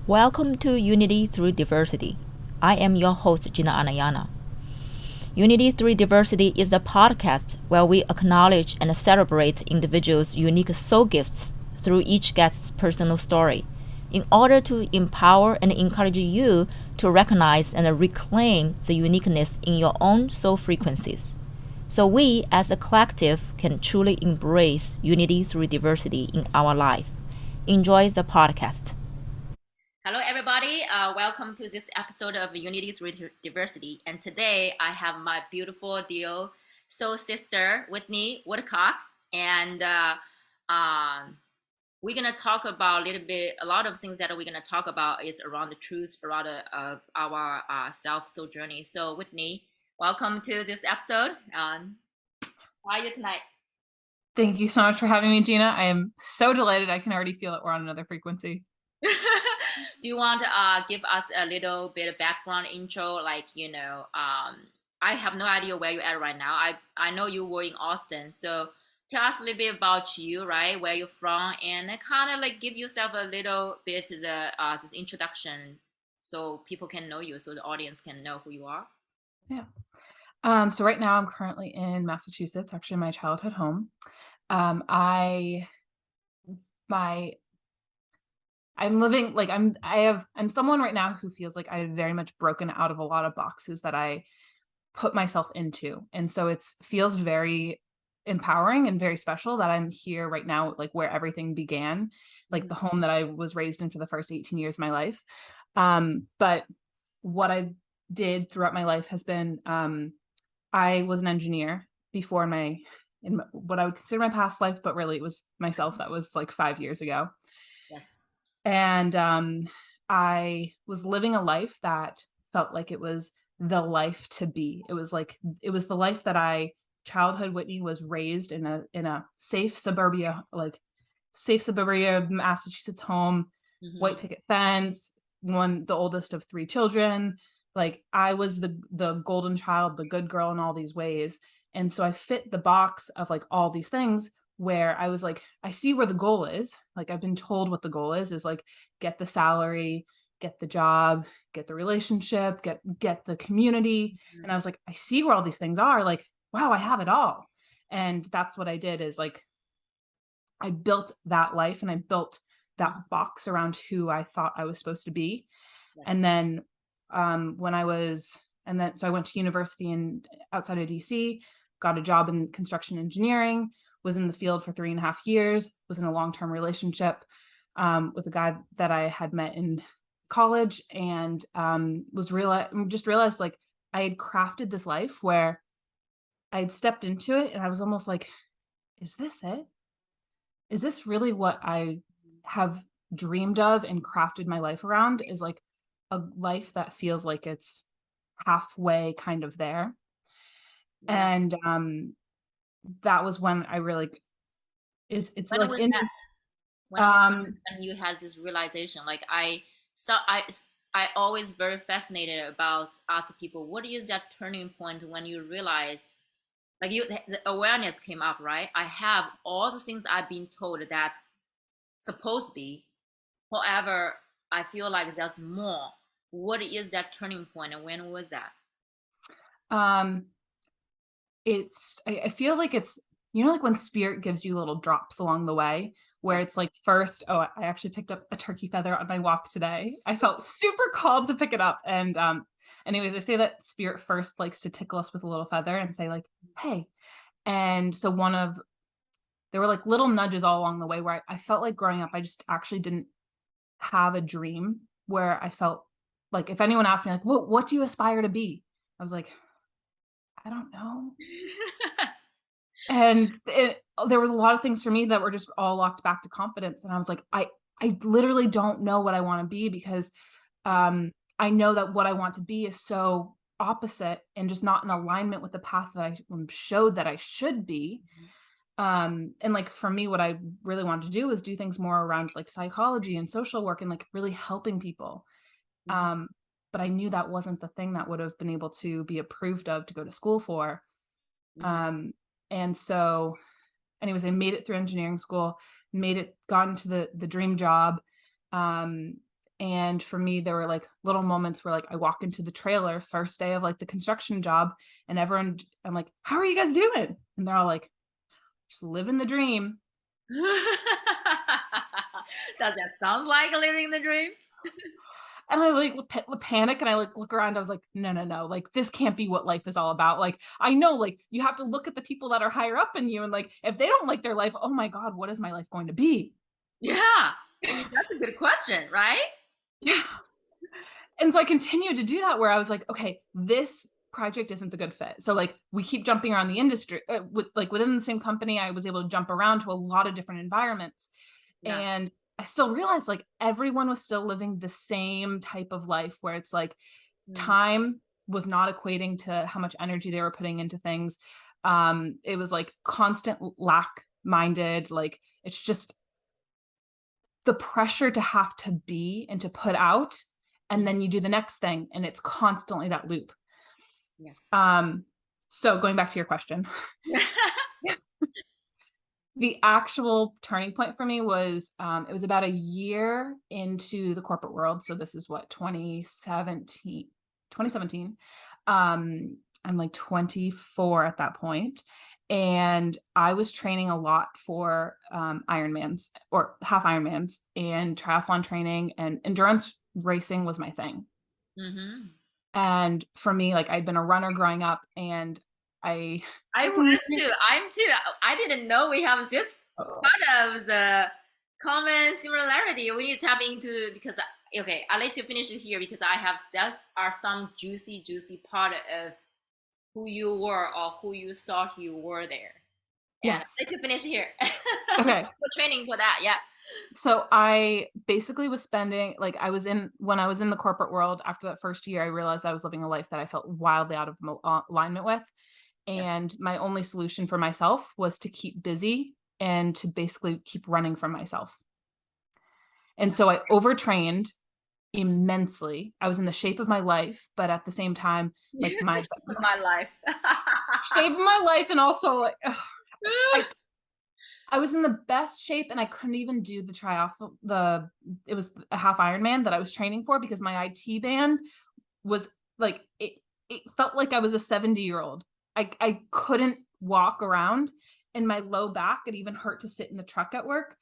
Welcome to Unity Through Diversity. I am your host, Gina Anayana. Unity Through Diversity is a podcast where we acknowledge and celebrate individuals' unique soul gifts through each guest's personal story in order to empower and encourage you to recognize and reclaim the uniqueness in your own soul frequencies. So we, as a collective, can truly embrace unity through diversity in our life. Enjoy the podcast. Hello, everybody. Welcome to this episode of Unity Through Diversity. And today I have my beautiful, dear soul sister, Whitney Woodcock. And we're going to talk about a lot of things that we're going to talk about is around the truth, around of our self-soul journey. So, Whitney, welcome to this episode. How are you tonight? Thank you so much for having me, Gina. I am so delighted. I can already feel that we're on another frequency. Do you want to give us a little bit of background intro? I have no idea where you're at right now. I know you were in Austin, so tell us a little bit about you, right? Where you're from, and kind of like give yourself a little bit of this introduction, so people can know you, so the audience can know who you are. Yeah. So right now I'm currently in Massachusetts, actually my childhood home. I'm living like I'm someone right now who feels like I've very much broken out of a lot of boxes that I put myself into. And so it feels very empowering and very special that I'm here right now, like where everything began, like the home that I was raised in for the first 18 years of my life. But what I did throughout my life has been I was an engineer before in what I would consider my past life, but really it was myself that was like 5 years ago. Yes. And I was living a life that felt like it was the life to be. It was the life that childhood Whitney was raised in a safe suburbia Massachusetts home, white picket fence, the oldest of three children. Like I was the golden child, the good girl in all these ways. And so I fit the box of like all these things where I was like, I see where the goal is. Like I've been told what the goal is like get the salary, get the job, get the relationship, get the community. And I was like, I see where all these things are. Like, wow, I have it all. And that's what I did is like, I built that life and I built that box around who I thought I was supposed to be. Yes. And then so I went to university outside of DC, got a job in construction engineering, was in the field for 3.5 years, was in a long-term relationship with a guy that I had met in college, and just realized like I had crafted this life where I had stepped into it and I was almost like, is this it? Is this really what I have dreamed of and crafted my life around, is like a life that feels like it's halfway kind of there. Yeah. And that was when I really it's When like was in that? When you had this realization, like I always very fascinated about asking people, what is that turning point when you realize, like the awareness came up, right? I have all the things I've been told that's supposed to be. However, I feel like there's more. What is that turning point, and when was that? I feel like it's, like when spirit gives you little drops along the way, where it's like first, I actually picked up a turkey feather on my walk today. I felt super called to pick it up. And anyways, I say that spirit first likes to tickle us with a little feather and say like, hey. And so there were like little nudges all along the way where I felt like growing up, I just actually didn't have a dream, where I felt like if anyone asked me like, what do you aspire to be? I was like, I don't know. And there was a lot of things for me that were just all locked back to confidence. And I was like, I literally don't know what I want to be, because I know that what I want to be is so opposite and just not in alignment with the path that I showed that I should be. And like for me, what I really wanted to do was do things more around like psychology and social work and like really helping people. But I knew that wasn't the thing that would have been able to be approved of to go to school for. And so anyways, I made it through engineering school, got into the dream job. And for me, there were like little moments where like I walk into the trailer first day of like the construction job, and everyone, I'm like, how are you guys doing? And they're all like, just living the dream. Does that sound like living the dream? And I like panic, and I like look around. I was like, no, no, no, like this can't be what life is all about. Like, I know, like you have to look at the people that are higher up in you, and like if they don't like their life, oh my God, what is my life going to be? Yeah. That's a good question, right? Yeah. And so I continued to do that, where I was like, okay, this project isn't the good fit. So like we keep jumping around the industry, within the same company, I was able to jump around to a lot of different environments. Yeah. And I still realized like everyone was still living the same type of life, where it's like Mm. time was not equating to how much energy they were putting into things. It was like constant lack minded. Like it's just the pressure to have to be and to put out, and then you do the next thing, and it's constantly that loop. Yes. So going back to your question, the actual turning point for me was it was about a year into the corporate world. So this is what, 2017. I'm like 24 at that point, and I was training a lot for Ironmans or half Ironmans, and triathlon training and endurance racing was my thing. Mm-hmm. And for me, like I'd been a runner growing up, and I I was too. I'm too. I didn't know we have this part of the common similarity when you tap into, because okay, I'll let you finish it here because I have that are some juicy part of who you were or who you thought you were there. And yes. let you finish here. Okay. For training for that, yeah. So I basically was spending, like I was in, when I was in the corporate world, after that first year, I realized I was living a life that I felt wildly out of alignment with. Yes. And my only solution for myself was to keep busy and to basically keep running from myself. And so I overtrained immensely. I was in the shape of my life, but at the same time, like my My life. shape of my life, and also like I I was in the best shape, and I couldn't even do the triathlon. It was a half Ironman that I was training for, because my IT band was like it felt like I was a 70-year-old. I couldn't walk around, and my low back, it even hurt to sit in the truck at work.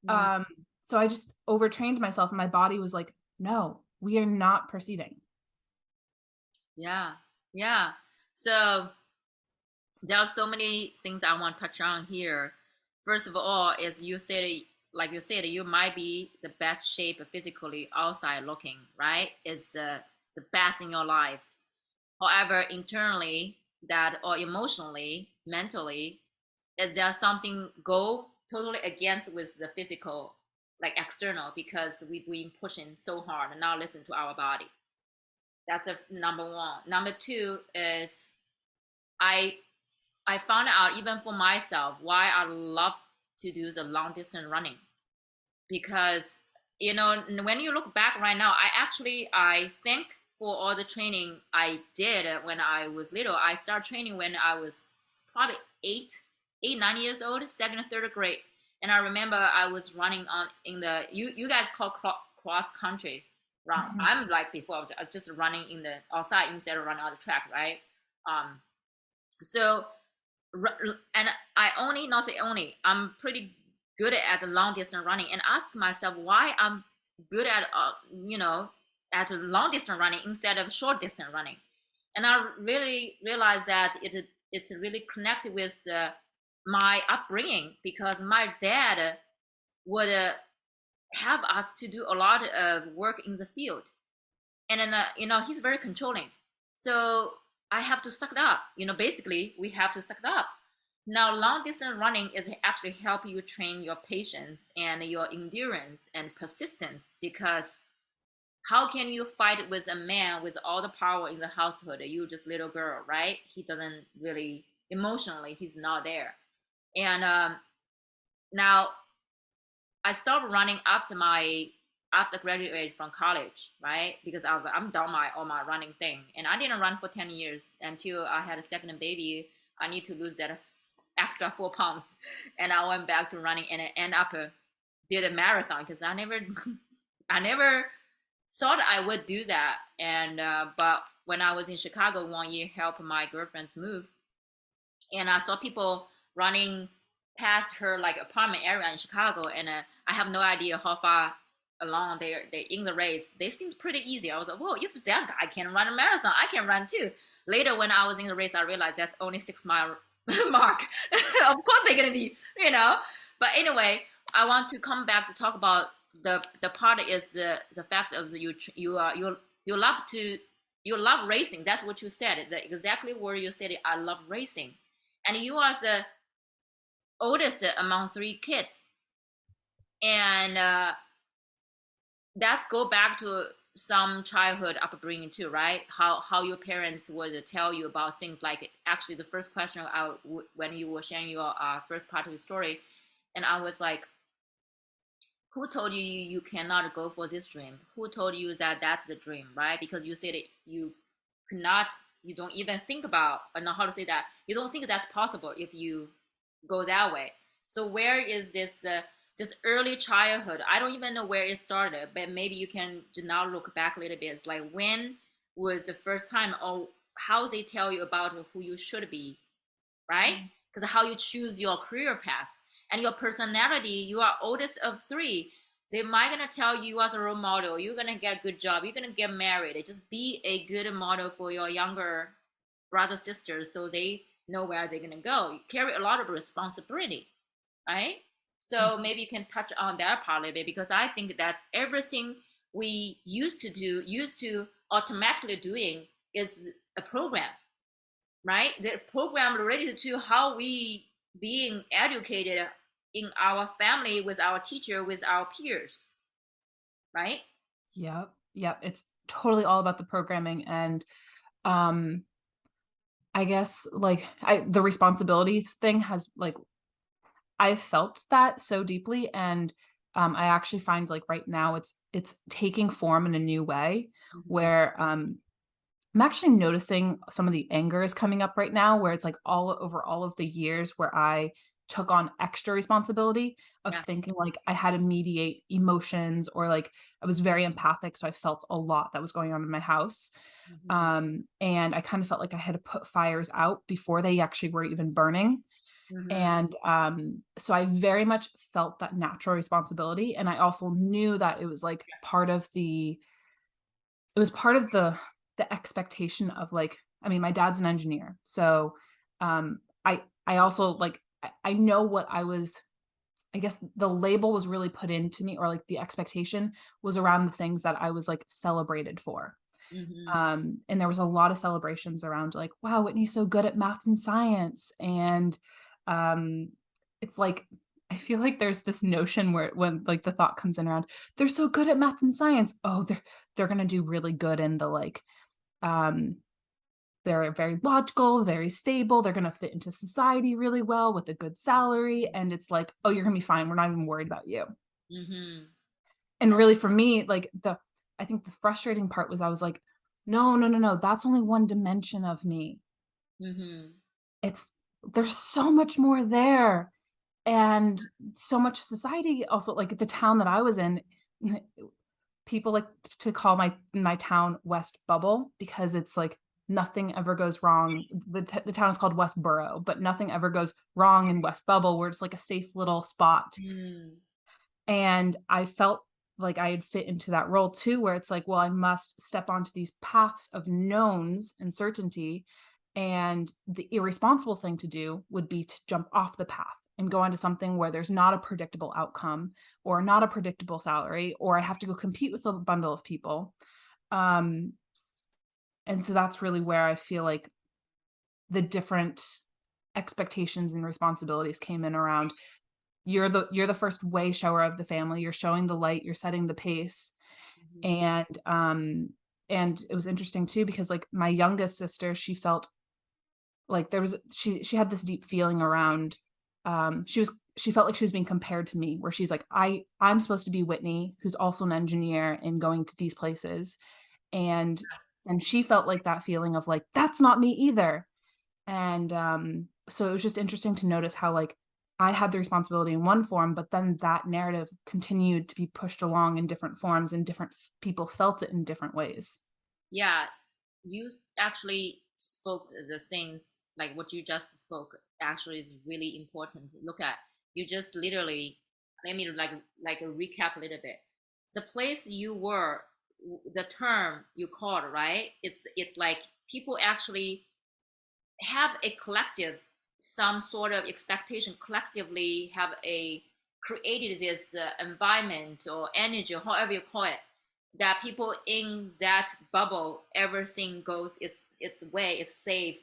Mm, So I just overtrained myself, and my body was like, no, we are not proceeding. yeah, yeah. So there are so many things I want to touch on here. First of all, is you said, like you said, you might be the best shape physically outside looking, right? Is the best in your life. However, internally, that or emotionally, mentally, is there something go totally against with the physical, like external, because we've been pushing so hard and now listen to our body. That's a number one. Number two is I I found out even for myself why I love to do the long distance running, because when you look back right now, I think for all the training I did when I was little, I started training when I was probably 9 years old, second or third grade. And I remember I was running on in the you guys call cross country run. Mhm. I'm like before I was just running in the outside instead of running on the track, right? um so and I only not say only I'm pretty good at the long distance running, and ask myself why I'm good at at long distance running instead of short distance running. And I really realized that it's really connected with my upbringing, because my dad would have us to do a lot of work in the field, and then he's very controlling. So I have to suck it up. Basically we have to suck it up. Now long distance running is actually help you train your patience and your endurance and persistence, because how can you fight with a man with all the power in the household? You just little girl, right? He doesn't really emotionally, he's not there. And now I stopped running after graduated from college, right? Because I was like, I'm done all my running thing, and I didn't run for 10 years until I had a second baby. I need to lose that extra 4 pounds, and I went back to running, and I end up did a marathon, because I never, I never thought I would do that, and but when I was in Chicago 1 year, help my girlfriend's move, and I saw people running past her like apartment area in Chicago, and I have no idea how far along they're in the race. They seemed pretty easy. I was like, whoa, if that guy can run a marathon, I can run too. Later, when I was in the race, I realized that's only 6 mile mark. Of course, they're gonna be, you know. But anyway, I want to come back to talk about the part is the fact of you love to you love racing. That's what you said. Exactly where you said it. I love racing, and you are the oldest among 3 kids, and that's go back to some childhood upbringing too, right? How your parents would tell you about things. Like actually the first question when you were sharing your first part of the story, and I was like, who told you you cannot go for this dream? Who told you that that's the dream, right? Because you said it, you could not, you don't even think about, I don't know how to say that, you don't think that's possible if you go that way. So where is this early childhood? I don't even know where it started, but maybe you can now look back a little bit. It's like, when was the first time, or how they tell you about who you should be, right? Because how you choose your career path and your personality. You are oldest of 3. They might gonna tell you as a role model, you're gonna get a good job, you're gonna get married. Just be a good model for your younger brother sisters, so they know where they're gonna go. You carry a lot of responsibility, right? So maybe you can touch on that part a little bit, because I think that's everything we used to automatically doing is a program, right? The program related to how we being educated in our family, with our teacher, with our peers, right? Yep. Yep. It's totally all about the programming. And um I guess like the responsibilities thing has like I felt that so deeply. And I actually find like right now it's taking form in a new way Mm-hmm. where I'm actually noticing some of the anger is coming up right now, where it's like all over all of the years where I took on extra responsibility of Yeah. thinking like I had to mediate emotions, or like I was very empathic. So I felt a lot that was going on in my house. Mm-hmm. And I kind of felt like I had to put fires out before they actually were even burning. Mm-hmm. And so I very much felt that natural responsibility. And I also knew that it was like it was part of the expectation of like, I mean, my dad's an engineer. So I also like I know what I was, I guess the label was really put into me, or like the expectation was around the things that I was like celebrated for. Mm-hmm. And there was a lot of celebrations around like, wow, Whitney's so good at math and science. And um it's like I feel like there's this notion where when like the thought comes in around, they're so good at math and science. Oh, they're gonna do really good in the like um they're very logical, very stable, they're gonna fit into society really well with a good salary. And it's like, oh, you're gonna be fine. We're not even worried about you. Mm-hmm. And really for me, like I think the frustrating part was I was like, no, no, no, no, that's only one dimension of me. Mm-hmm. It's there's so much more there. And so much society also, like the town that I was in, people like to call my town West Bubble, because it's like nothing ever goes wrong. The town is called West Borough, but nothing ever goes wrong in West Bubble, where it's like a safe little spot. Mm-hmm. And I felt like I had fit into that role too, where it's like, well, I must step onto these paths of knowns and certainty. And the irresponsible thing to do would be to jump off the path and go into something where there's not a predictable outcome, or not a predictable salary, or I have to go compete with a bundle of people. Um, and so that's really where I feel like the different expectations and responsibilities came in around, you're the first way shower of the family, you're showing the light, you're setting the pace. And it was interesting too, because like my youngest sister, she felt like there was she had this deep feeling around, she felt like she was being compared to me, where she's like, I'm supposed to be Whitney, who's also an engineer and going to these places. and and she felt like that feeling of like, that's not me either. And so it was just interesting to notice how like I had the responsibility in one form, but then that narrative continued to be pushed along in different forms, and different people felt it in different ways. Yeah, you actually spoke the things like what you just spoke actually is really important. Look at, you just literally, let me like recap a little bit. The place you were, the term you called, right? It's like people actually have a collective, some sort of expectation, collectively have a created this environment or energy, or however you call it, that people in that bubble, everything goes its way, it's safe,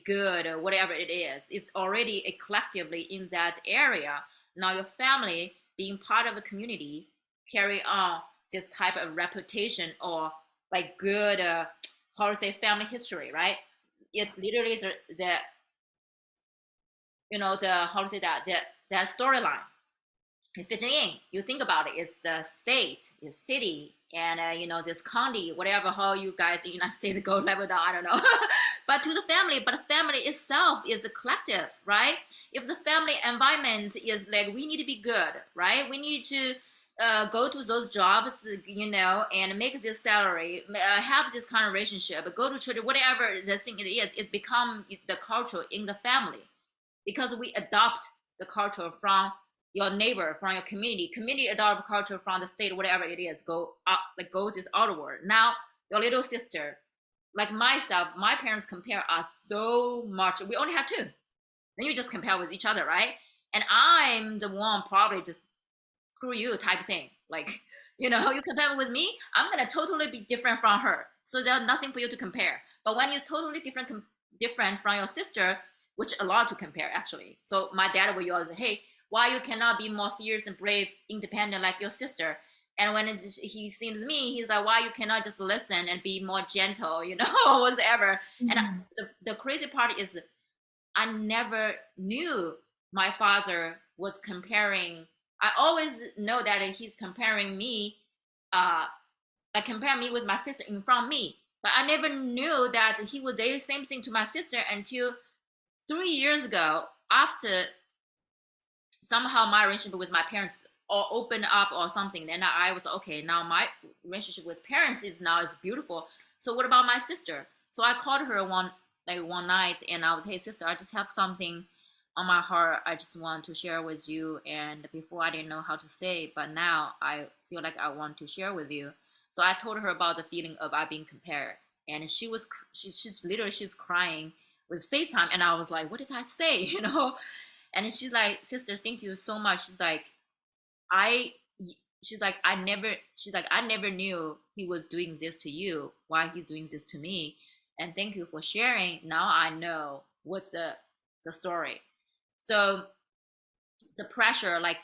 good, or whatever it is. It's already a collectively in that area. Now your family being part of the community carry on this type of reputation, or like good how to say family history, right? It literally is the the how to say that that storyline. It fits in. You think about it, it's the state, it's city, and this county, whatever, how you guys in the United States go level down, I don't know. But to the family, but the family itself is a collective, right? If the family environment is like, we need to be good, right? We need to go to those jobs, and make this salary, have this kind of relationship, go to church, whatever the thing it is, it's become the culture in the family, because we adopt the culture from your neighbor, from your community adopt culture from the state, whatever it is, go up, like goes this outward. Now your little sister, like myself, my parents compare us so much. We only have two. Then you just compare with each other, right? And I'm the one probably just screw you type thing. Like, you compare with me, I'm gonna totally be different from her. So there's nothing for you to compare. But when you're totally different from your sister, which a lot to compare actually. So my dad will always say, hey, why you cannot be more fierce and brave, independent like your sister? And when he sees me, he's like, why you cannot just listen and be more gentle, or whatever. Mm-hmm. And the crazy part is I never knew my father was comparing. I always know that he's comparing me, like compare me with my sister in front of me. But I never knew that he would do the same thing to my sister until 3 years ago, after somehow my relationship with my parents or opened up or something. Then I was okay. Now my relationship with parents is beautiful. So what about my sister? So I called her one night, and I was, hey sister, I just have something on my heart. I just want to share with you. And before I didn't know how to say, but now I feel like I want to share with you. So I told her about the feeling of I being compared, and she's literally crying with FaceTime, and I was like, what did I say? And she's like, sister, thank you so much. She's like, I never knew he was doing this to you, why he's doing this to me. And thank you for sharing. Now I know what's the story. So the pressure, like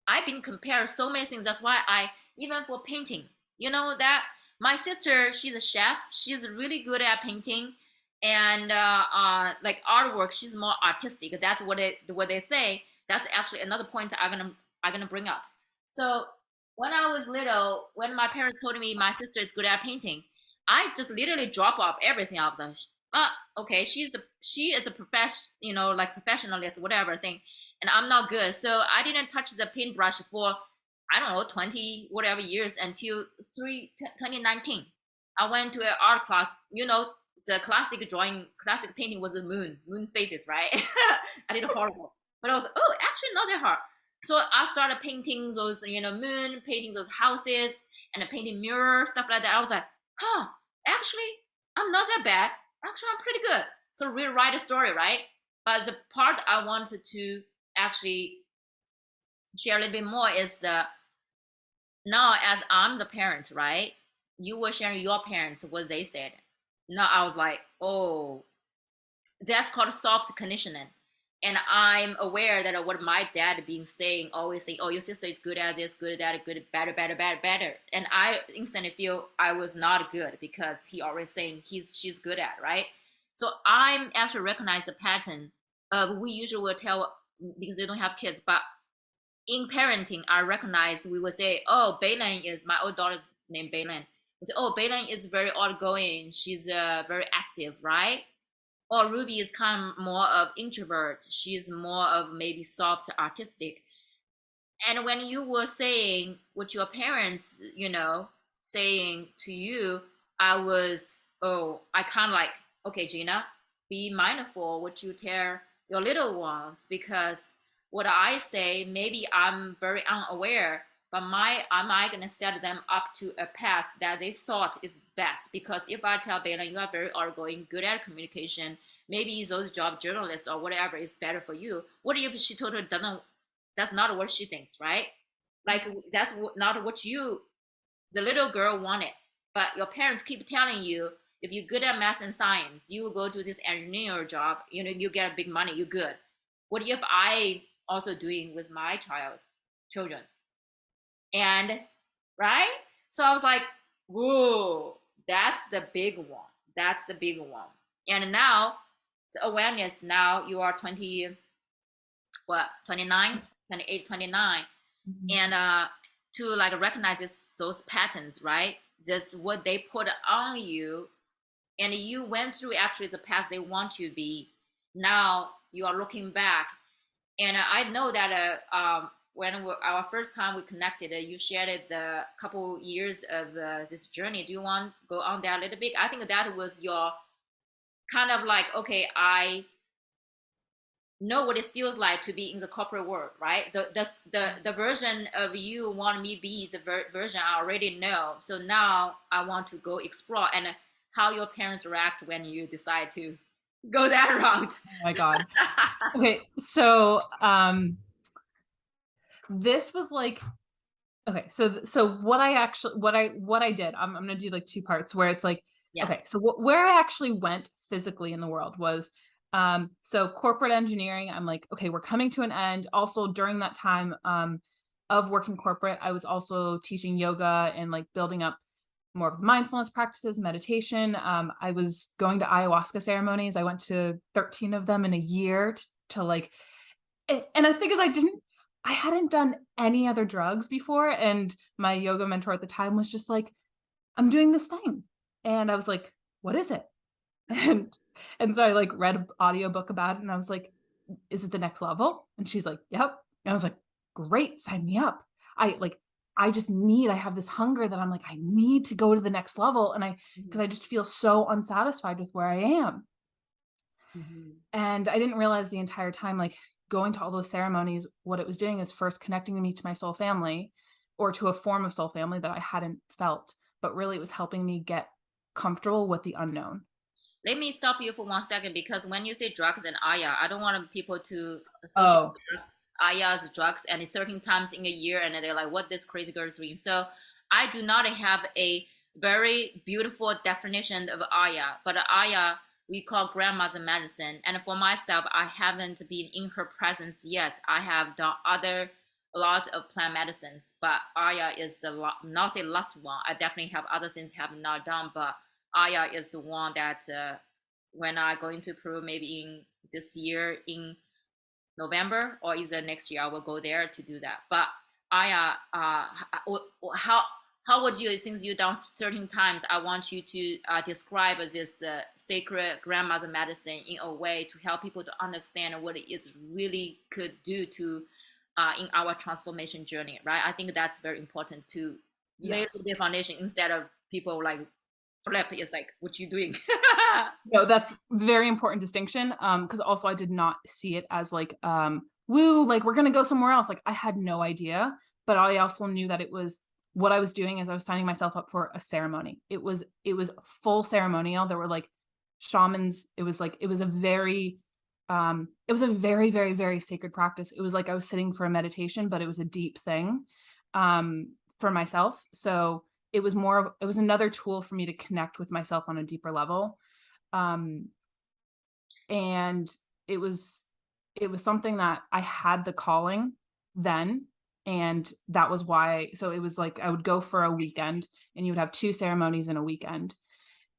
I've been compared so many things. That's why even for painting, that my sister, she's a chef. She's really good at painting. And like artwork, she's more artistic. That's what they say. That's actually another point I'm gonna bring up. So when I was little, when my parents told me my sister is good at painting, I just literally drop off everything. I was like, okay, she is a like professionalist, whatever thing, and I'm not good. So I didn't touch the paintbrush for, I don't know, 20 whatever years until 2019. I went to an art class. The classic painting was the moon phases, right? I did horrible, but I was, oh, actually not that hard. So I started painting those, moon, painting those houses, and painting mirrors, stuff like that. I was like, actually, I'm not that bad. Actually, I'm pretty good. So rewrite a story, right? But the part I wanted to actually share a little bit more is now as I'm the parent, right? You were sharing your parents, what they said. Now I was like, oh, that's called soft conditioning. And I'm aware that what my dad being saying, always saying, oh, your sister is good at this, good at that, good, better. And I instantly feel I was not good, because he always saying she's good at, right? So I'm actually recognize the pattern of, we usually will tell, because they don't have kids, but in parenting, I recognize, we will say, oh, Baylan is, my old daughter named Baylan. We say, oh, Baylan is very outgoing. She's very active, right? or Ruby is kind of more of introvert. She's more of maybe soft artistic. And when you were saying what your parents, saying to you, I kind of like, okay, Gina, be mindful what you tell your little ones, because what I say, maybe I'm very unaware, but am I gonna set them up to a path that they thought is best? Because if I tell Bela, you are very outgoing, good at communication, maybe those job journalists or whatever is better for you. What if she totally doesn't, that's not what she thinks, right? Like that's not what the little girl wanted. But your parents keep telling you, if you're good at math and science, you will go to this engineer job, you get big money, you're good. What if I also doing with my children? And right? So I was like, whoa, that's the big one. That's the big one. And now the awareness, now you are 20, what, 29, 28, 29. Mhm. And to like recognize those patterns, right? This what they put on you, and you went through actually the path they want you to be. Now you are looking back, and I know that when our first time we connected, you shared the couple years of this journey. Do you want to go on that a little bit? I think that was your kind of like, okay, I know what it feels like to be in the corporate world, right? The version of you want me be the version I already know. So now I want to go explore, and how your parents react when you decide to go that route. Oh my God. Okay. So, this was like, okay, so what I did, I'm gonna do like two parts where it's like, Yeah. okay, so where I actually went physically in the world was, so corporate engineering. I'm like, okay, we're coming to an end. Also during that time, of working corporate, I was also teaching yoga and like building up more of mindfulness practices, meditation. I was going to ayahuasca ceremonies. I went to 13 of them in a year to like, and I think is I hadn't done any other drugs before. And my yoga mentor at the time was just like, I'm doing this thing. And I was like, what is it? And so I like read an audiobook about it, and I was like, is it the next level? And she's like, yep. And I was like, great, sign me up. I like, I have this hunger that I'm like, I need to go to the next level. And because I just feel so unsatisfied with where I am. Mm-hmm. And I didn't realize the entire time, like going to all those ceremonies, what it was doing is first connecting me to my soul family, or to a form of soul family that I hadn't felt, but really it was helping me get comfortable with the unknown. Let me stop you for 1 second, because when you say drugs and Aya, I don't want people to associate Oh, Aya's drugs and 13 times in a year, and they're like, what this crazy girl is doing. So I do not have a very beautiful definition of Aya, but Aya we call grandmother medicine. And for myself, I haven't been in her presence yet. I have done a lot of plant medicines, but Aya is not the last one. I definitely have other things I have not done, but Aya is the one that when I go into Peru, maybe in this year in November or either next year, I will go there to do that. But Aya, how how would you, since you done 13 times, I want you to describe this sacred grandmother medicine in a way to help people to understand what it is really could do to in our transformation journey, right? I think that's very important to lay yes. the foundation instead of people like flip is like, what you doing? No, that's very important distinction. Because also I did not see it as like, woo, like we're gonna go somewhere else. Like I had no idea, but I also knew that it was what I was doing is I was signing myself up for a ceremony. It was full ceremonial. There were like shamans. It was a very, very, very sacred practice. It was like I was sitting for a meditation, but it was a deep thing, for myself. So it was another tool for me to connect with myself on a deeper level. um and it was something that I had the calling then, and that was why. So it was like I would go for a weekend, and you would have two ceremonies in a weekend,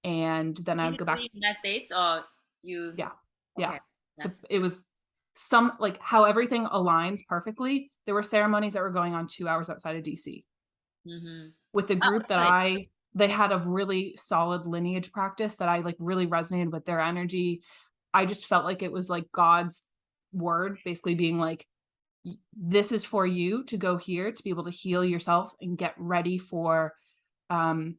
and then I In would go the back. United States, or you? Yeah, yeah. Okay, So that's it was some like how everything aligns perfectly. There were ceremonies that were going on 2 hours outside of DC mm-hmm. with the Oh, group that really? they had a really solid lineage practice that I like really resonated with their energy. I just felt like it was like God's word basically being like, this is for you to go here to be able to heal yourself and get ready for um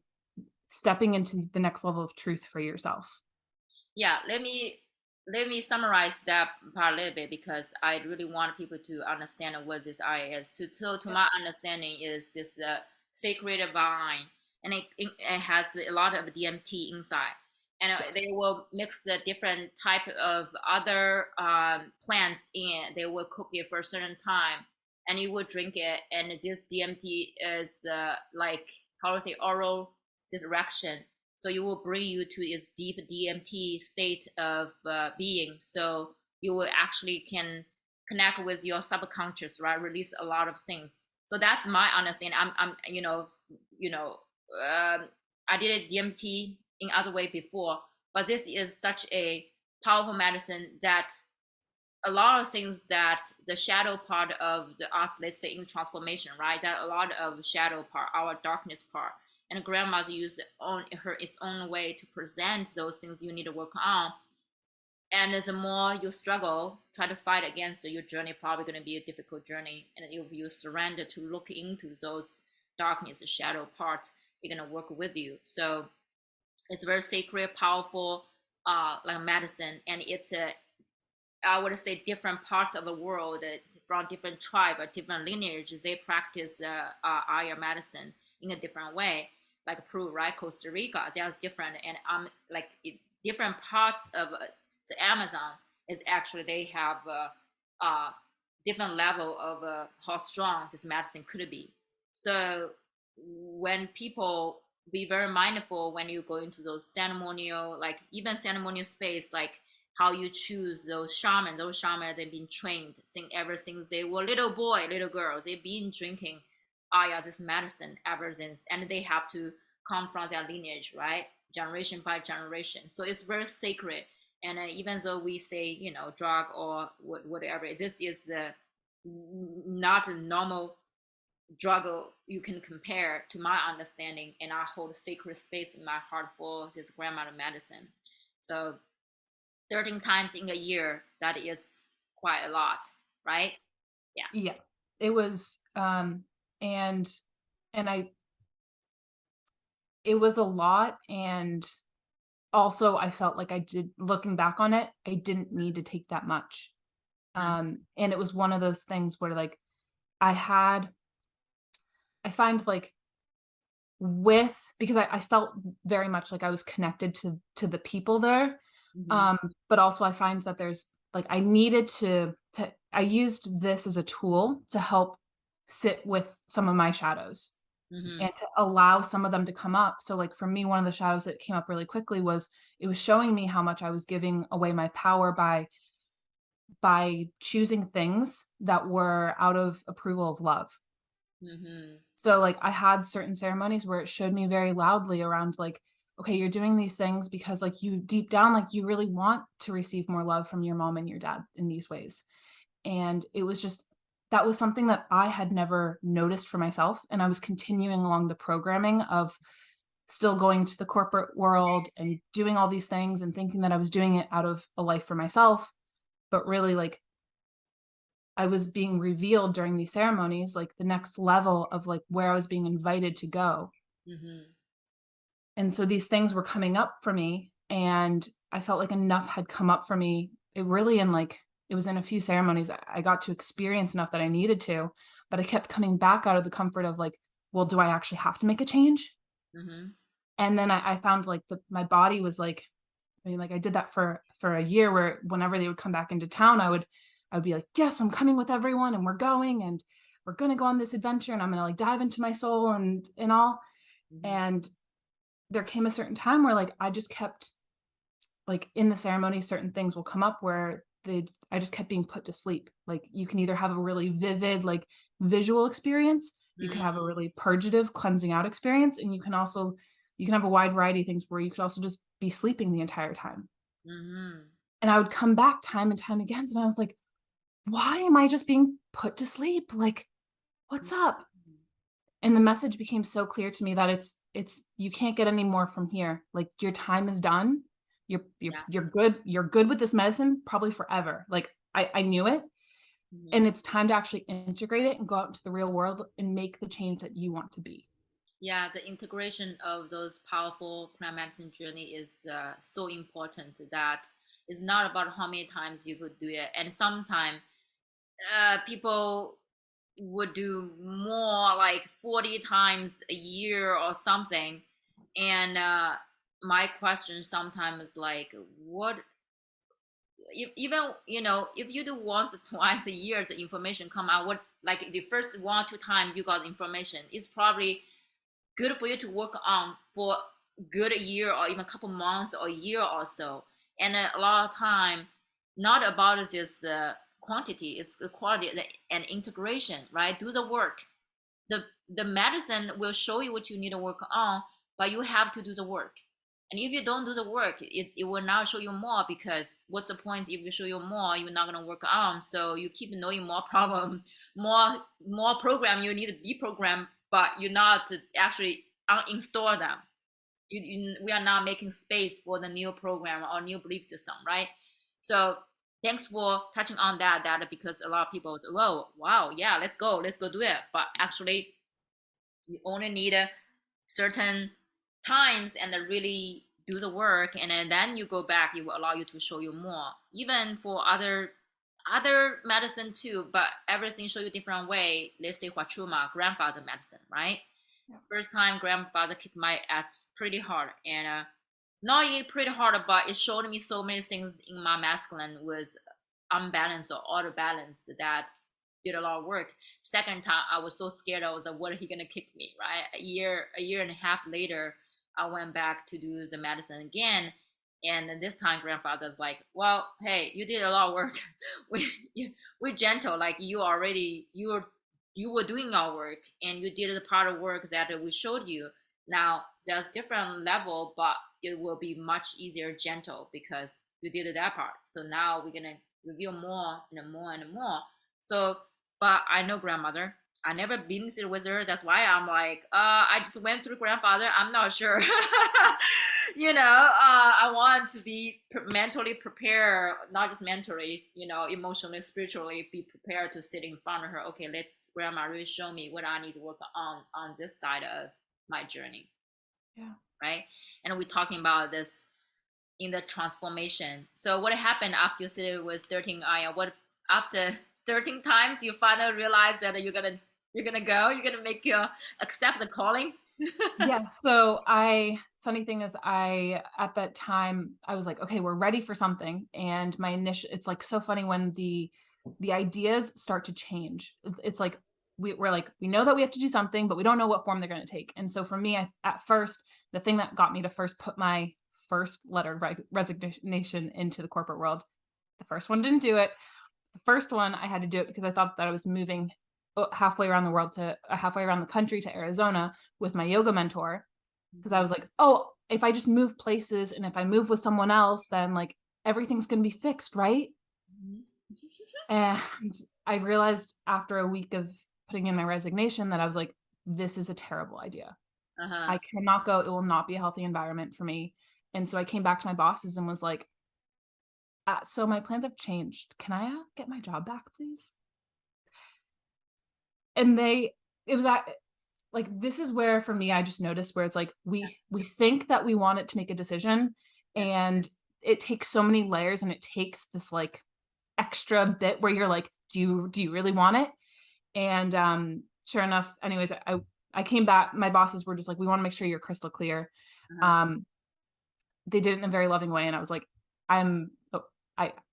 stepping into the next level of truth for yourself. Yeah, let me summarize that part a little bit because I really want people to understand what this eye is. To Yep. my understanding, is this sacred vine, and it has a lot of DMT inside, and Yes. they will mix the different type of other plants in. They will cook it for a certain time, and you will drink it, and this DMT is like how to say oral direction, so it will bring you to its deep DMT state of being. So you will actually can connect with your subconscious, right? Release a lot of things. So that's my understanding. I'm you know, I did a DMT in other way before, but this is such a powerful medicine that a lot of things that the shadow part of the us, let's say in transformation, right? That a lot of shadow part, our darkness part, and grandma's use its own way to present those things you need to work on. And the more you struggle, try to fight against it, your journey probably going to be a difficult journey. And if you surrender to look into those darkness, shadow parts, they're going to work with you. So it's very sacred, powerful, like medicine, and it's a I would say different parts of the world from different tribe or different lineage, they practice Ayurveda medicine in a different way. Like Peru, right? Costa Rica, there's different, and different parts of the Amazon is actually they have different level of how strong this medicine could be. So when people be very mindful when you go into those ceremonial, like even ceremonial space, like how you choose those shaman. Those shaman they've been trained ever since they were little boy, little girl. They've been drinking this medicine ever since, and they have to come from their lineage, right? Generation by generation. So it's very sacred. And even though we say drug or whatever, this is not a normal drug you can compare to my understanding, and I hold sacred space in my heart for this grandmother medicine. So 13 times in a year, that is quite a lot, right? Yeah. Yeah. It was and I it was a lot, and also I felt like I did, looking back on it, I didn't need to take that much. And it was one of those things where like I had I find like with because I felt very much like I was connected to the people there. Mm-hmm. But also I find that there's like I needed to I used this as a tool to help sit with some of my shadows Mm-hmm. and to allow some of them to come up. So like for me, one of the shadows that came up really quickly was it was showing me how much I was giving away my power by choosing things that were out of approval of love. Mm-hmm. So like I had certain ceremonies where it showed me very loudly around like, okay, you're doing these things because like you deep down, like you really want to receive more love from your mom and your dad in these ways. And it was just that was something that I had never noticed for myself. And I was continuing along the programming of still going to the corporate world and doing all these things and thinking that I was doing it out of a life for myself. But really, like I was being revealed during these ceremonies, like the next level of like where I was being invited to go. Mm-hmm. And so these things were coming up for me, and I felt like enough had come up for me. It really in like it was in a few ceremonies I got to experience enough that I needed to, but I kept coming back out of the comfort of like, well, do I actually have to make a change? Mm-hmm. And then I found like my body was like, I mean, like I did that for a year where whenever they would come back into town, I would be like, yes, I'm coming with everyone and we're going and we're gonna go on this adventure and I'm gonna like dive into my soul and all. Mm-hmm. And there came a certain time where like I just kept like in the ceremony, certain things will come up where I just kept being put to sleep. Like you can either have a really vivid, like visual experience, you can have a really purgative, cleansing out experience, and you can have a wide variety of things where you could also just be sleeping the entire time. Mm-hmm. And I would come back time and time again, and I was like, why am I just being put to sleep? Like, what's up? And the message became so clear to me that it's you can't get any more from here. Like your time is done. Yeah. You're good with this medicine probably forever. Like I knew it. Mhm. And it's time to actually integrate it and go out into the real world and make the change that you want to be. Yeah, the integration of those powerful plant medicine journey is so important that it's not about how many times you could do it. And sometimes people would do more like 40 times a year or something. And my question sometimes is like, what if even if you do once or twice a year the information come out, what like the first 1 or 2 times you got information, it's probably good for you to work on for a good year or even a couple months or a year or so. And a lot of time, not about this quantity, it's the quality and integration, right? Do the work. The medicine will show you what you need to work on, but you have to do the work. And if you don't do the work, it will not show you more, because what's the point if you show you more, you're not going to work on. So you keep knowing more problem, more program you need to deprogram, but you're not actually uninstall them. We are not making space for the new program or new belief system, right? So thanks for touching on that because a lot of people, oh wow, yeah, let's go do it. But actually, you only need a certain times and then really do the work, and then you go back, it will allow you to show you more, even for other medicine too, but everything show you different way. Let's say Huachuma, grandfather medicine, right? Yeah. First time grandfather kicked my ass pretty hard, and not even pretty hard, but it showed me so many things in my masculine was unbalanced or out of balance that did a lot of work. Second time I was so scared, I was like, what are he gonna kick me, right? A year and a half later, I went back to do the medicine again, and then this time grandfather's like, well, hey, you did a lot of work. We gentle, like you were doing our work and you did the part of work that we showed you. Now there's different level, but it will be much easier gentle because you did that part. So now we're gonna reveal more and more and more. So, but I know grandmother. I never been with her. That's why I'm like, I just went through grandfather. I'm not sure. I want to be mentally prepared, not just mentally, emotionally, spiritually, be prepared to sit in front of her. Okay, let's grandma really show me what I need to work on this side of my journey. Yeah. Right. And we're talking about this in the transformation. So what happened after you said it was 13 aya? What after 13 times you finally realize that you're gonna make your accept the calling? Yeah. So funny thing is at that time, I was like, okay, we're ready for something. And it's like so funny when the ideas start to change. It's like, we're like, we know that we have to do something, but we don't know what form they're going to take. And so for me, at first, the thing that got me to first put my first letter of resignation into the corporate world, the first one didn't do it. The first one, I had to do it because I thought that I was moving halfway around the country to Arizona with my yoga mentor. Because I was like, oh, if I just move places and if I move with someone else, then like everything's going to be fixed, right? And I realized after a week of putting in my resignation that I was like, this is a terrible idea. Uh-huh. I cannot go. It will not be a healthy environment for me. And so I came back to my bosses and was like, so my plans have changed. Can I get my job back, please? And it was like, this is where for me, I just noticed where it's like, we think that we want it to make a decision, and it takes so many layers, and it takes this like extra bit where you're like, do you really want it? And sure enough, anyways, I came back. My bosses were just like, we want to make sure you're crystal clear. Uh-huh. They did it in a very loving way, and I was like, I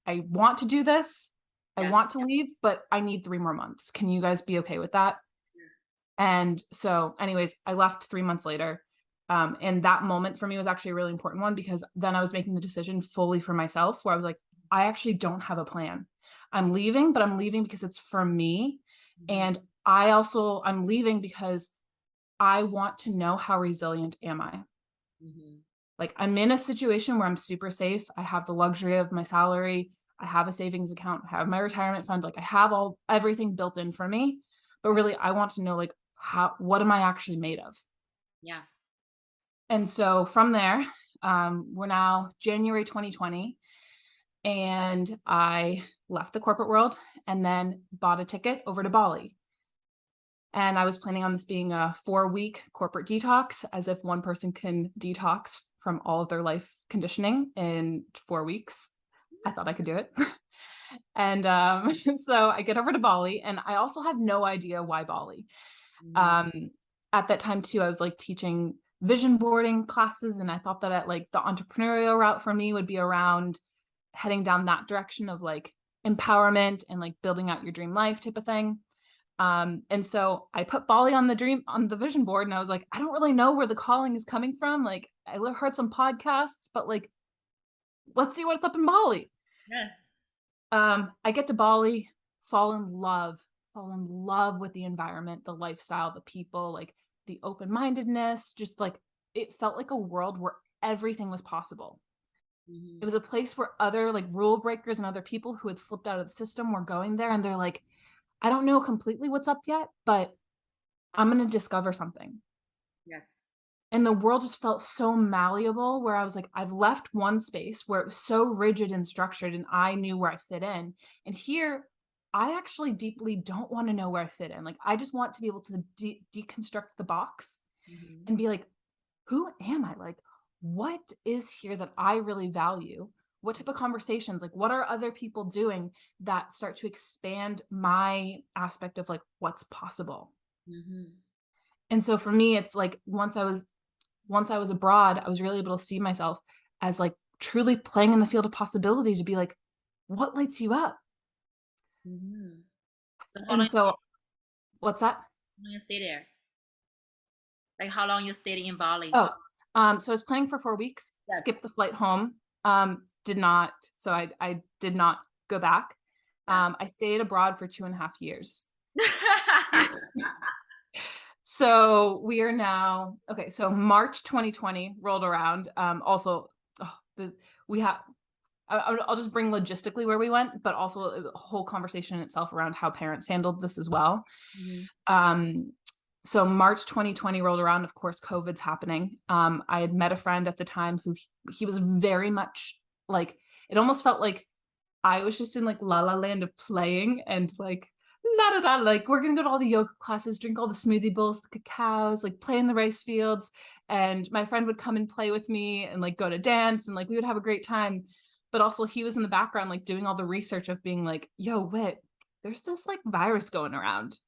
want to do this. I Yeah. want to leave, but I need 3 more months. Can you guys be okay with that? And so anyways, I left 3 months later. And that moment for me was actually a really important one, because then I was making the decision fully for myself, where I was like, I actually don't have a plan. I'm leaving, but I'm leaving because it's for me. And I'm leaving because I want to know, how resilient am I? Mm-hmm. Like, I'm in a situation where I'm super safe. I have the luxury of my salary. I have a savings account. I have my retirement fund. Like, I have everything built in for me. But really, I want to know, like, what am I actually made of? Yeah. And so from there, We're now January 2020, and I left the corporate world and then bought a ticket over to Bali. And I was planning on this being a 4-week corporate detox, as if one person can detox from all of their life conditioning in 4 weeks. I thought I could do it. And so I get over to Bali, and I also have no idea why Bali. At that time too, I was like teaching vision boarding classes, and I thought that like the entrepreneurial route for me would be around heading down that direction of like empowerment and like building out your dream life type of thing. And so I put Bali on the vision board, and I was like, I don't really know where the calling is coming from. Like I heard some podcasts, but like, let's see what's up in Bali. Yes. I get to Bali, fall in love with the environment, the lifestyle, the people, like the open-mindedness, just like it felt like a world where everything was possible. It was a place where other like rule breakers and other people who had slipped out of the system were going there, and they're like, I don't know completely what's up yet, but I'm going to discover something. Yes. And the world just felt so malleable, where I was like, I've left one space where it was so rigid and structured and I knew where I fit in. And here, I actually deeply don't want to know where I fit in. Like, I just want to be able to deconstruct the box and be like, who am I? Like, what is here that I really value? What type of conversations, like what are other people doing that start to expand my aspect of like what's possible? And so for me, it's like once I was abroad, I was really able to see myself as like truly playing in the field of possibility, to be like, what lights you up? So And so what's that? how long you stay there? Like how long you stayed in Bali? So I was planning for 4 weeks, Yes. skipped the flight home. I did not go back. I stayed abroad for 2.5 years. So we are now, okay, so March 2020 rolled around. We have, I'll just bring logistically where we went, but also the whole conversation itself around how parents handled this as well. So March 2020 rolled around. Of course, COVID's happening. I had met a friend at the time who he was very much like, it almost felt like I was just in like la la land of playing, and like la da da, like we're gonna go to all the yoga classes, drink all the smoothie bowls, the cacaos, like play in the rice fields. And my friend would come and play with me and like go to dance, and like we would have a great time. But also he was in the background, like doing all the research of being like, yo, Whit, there's this like virus going around.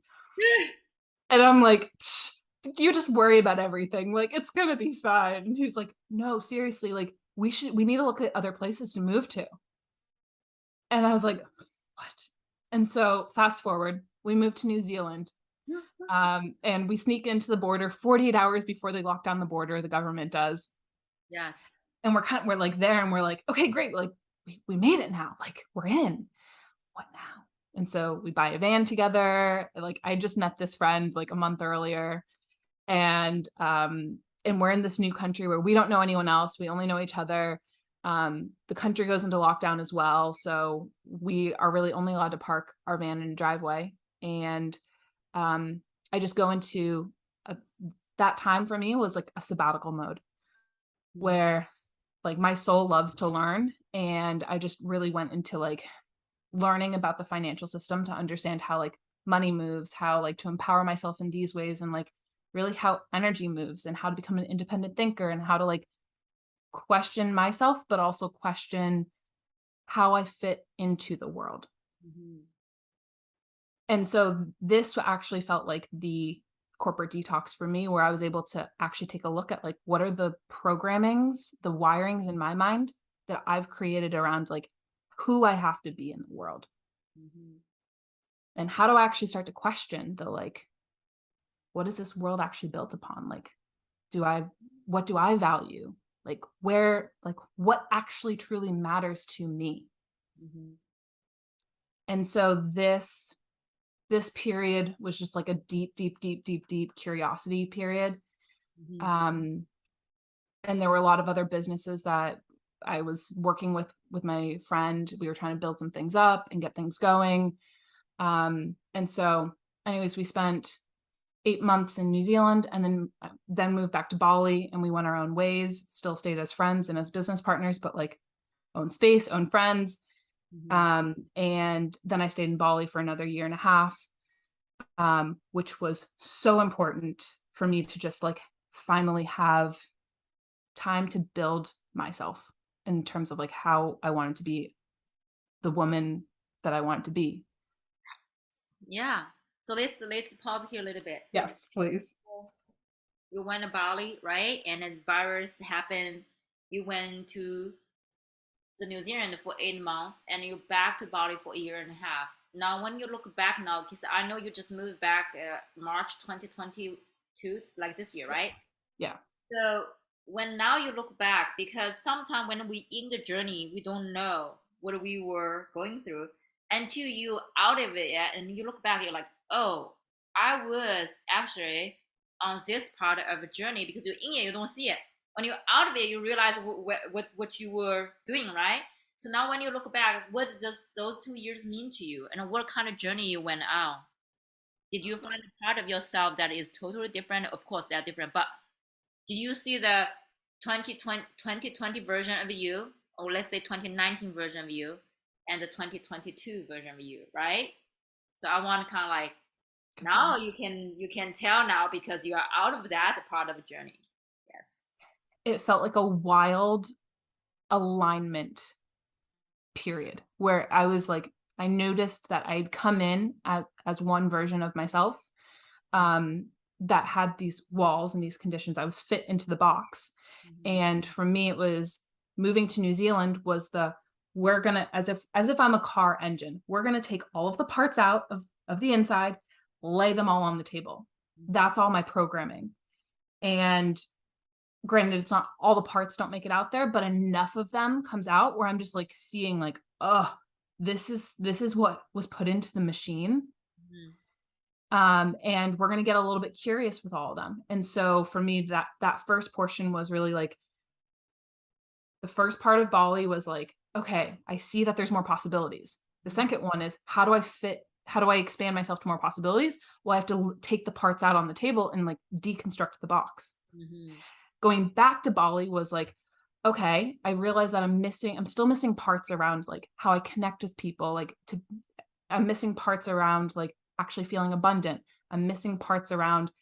And I'm like, you just worry about everything. Like, it's gonna be fine. And he's like, no, seriously, like we need to look at other places to move to. And I was like, what? And so fast forward, we moved to New Zealand. And we sneak into the border 48 hours before they lock down the border. The government does. Yeah. And we're like there, and we're like, okay, great. Like we made it now. Like we're in. What now? And so we buy a van together. Like I just met this friend like a month earlier, and we're in this new country where we don't know anyone else. We only know each other. The country goes into lockdown as well, so we are really only allowed to park our van in a driveway. And I just go into that time for me was like a sabbatical mode, where like my soul loves to learn, and I just really went into like learning about the financial system to understand how like money moves, how like to empower myself in these ways, and like really how energy moves, and how to become an independent thinker, and how to like question myself, but also question how I fit into the world. And so this actually felt like the corporate detox for me, where I was able to actually take a look at like, what are the programmings, the wirings in my mind that I've created around like who I have to be in the world. And how do I actually start to question the like, what is this world actually built upon? Like, what do I value? Like what actually truly matters to me? And so this period was just like a deep curiosity period. And there were a lot of other businesses that I was working with my friend. We were trying to build some things up and get things going. And so anyways, we spent 8 months in New Zealand, and then moved back to Bali, and we went our own ways, still stayed as friends and as business partners, but like own space, own friends. And then I stayed in Bali for another year and a half, which was so important for me to just like finally have time to build myself in terms of like how I wanted to be the woman that I wanted to be. Yeah. So let's pause here a little bit. Yes, please. You went to Bali, right? And then virus happened. You went to the New Zealand for 8 months, and you back to Bali for a year and a half. Now, when you look back now, because I know you just moved back March 2022, like this year, right? Yeah. So when now you look back, because sometimes when we in the journey, we don't know what we were going through until you out of it, yeah, and you look back, you're like, oh, I was actually on this part of a journey, because you're in it, you don't see it. When you're out of it, you realize what you were doing, right? So now when you look back, what does those 2 years mean to you, and what kind of journey you went on? Did you find a part of yourself that is totally different? Of course, they're different, but did you see the 2020 version of you, or let's say 2019 version of you, and the 2022 version of you, right? So I want to kind of like, now you can tell now, because you are out of that part of the journey. Yes. It felt like a wild alignment period where I was like, I noticed that I'd come in as one version of myself, that had these walls and these conditions. I was fit into the box. And for me, it was moving to New Zealand was we're gonna, as if I'm a car engine, we're gonna take all of the parts out of the inside, lay them all on the table. That's all my programming. And granted, it's not all the parts don't make it out there, but enough of them comes out where I'm just like seeing like, oh, this is what was put into the machine. And we're going to get a little bit curious with all of them. And so for me, that first portion was really like, the first part of Bali was like, okay, I see that there's more possibilities. The second one is, how do I expand myself to more possibilities? Well, I have to take the parts out on the table and like deconstruct the box. Going back to Bali was like, okay, I realize that I'm still missing parts around like how I connect with people. I'm missing parts around like actually feeling abundant. I'm missing parts around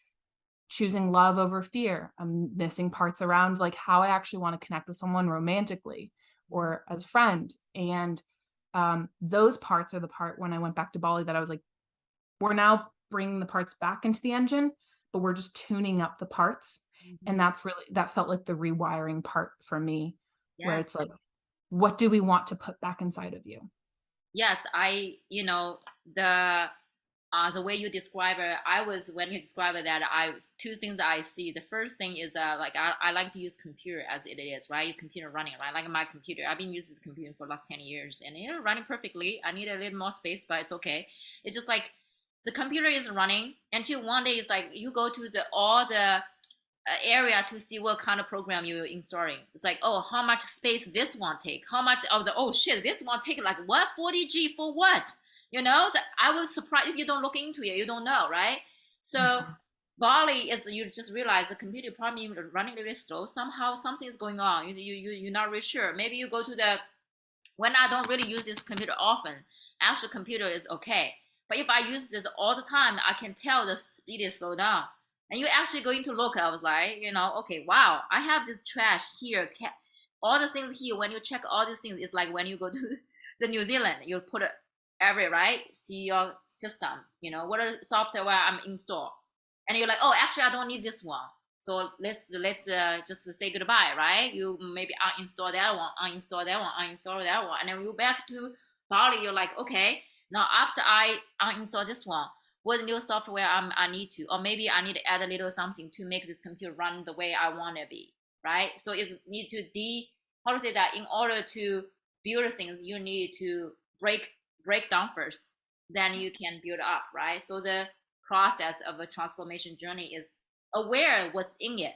choosing love over fear. I'm missing parts around like how I actually want to connect with someone romantically or as a friend. And those parts are the part when I went back to Bali that I was like, we're now bringing the parts back into the engine, but we're just tuning up the parts. And that felt like the rewiring part for me, where it's like, what do we want to put back inside of you? Yes, the way you describe it, when you describe it, that two things that I see. The first thing is that like I like to use computer as it is, right? Your computer running, right? Like my computer, I've been using this computer for the last 10 years, and it's running perfectly. I need a little more space, but it's okay. It's just like the computer is running until one day it's like you go to all the area to see what kind of program you're installing. It's like, oh, how much space this one take? How much? I was like, oh shit, this one take like what 40G for what? So I was surprised. If you don't look into it, you don't know, right? So Bali is, you just realize the computer probably running really slow. Somehow something is going on. You're not really sure. Maybe you go to when I don't really use this computer often, actual computer is okay. But if I use this all the time, I can tell the speed is slowed down. And you're actually going to look, I was like, okay, wow, I have this trash here. All the things here, when you check all these things, it's like when you go to the New Zealand, you put it right? See your system, what are software I'm install. And you're like, oh, actually, I don't need this one. So let's just say goodbye, right? You maybe uninstall that one, uninstall that one, uninstall that one. And then you back to Bali, you're like, okay, now after I uninstall this one, what new software I need to, or maybe I need to add a little something to make this computer run the way I want to be, right? So it's need to how to say that, in order to build things, you need to break down first, then you can build up, right? So the process of a transformation journey is aware what's in it,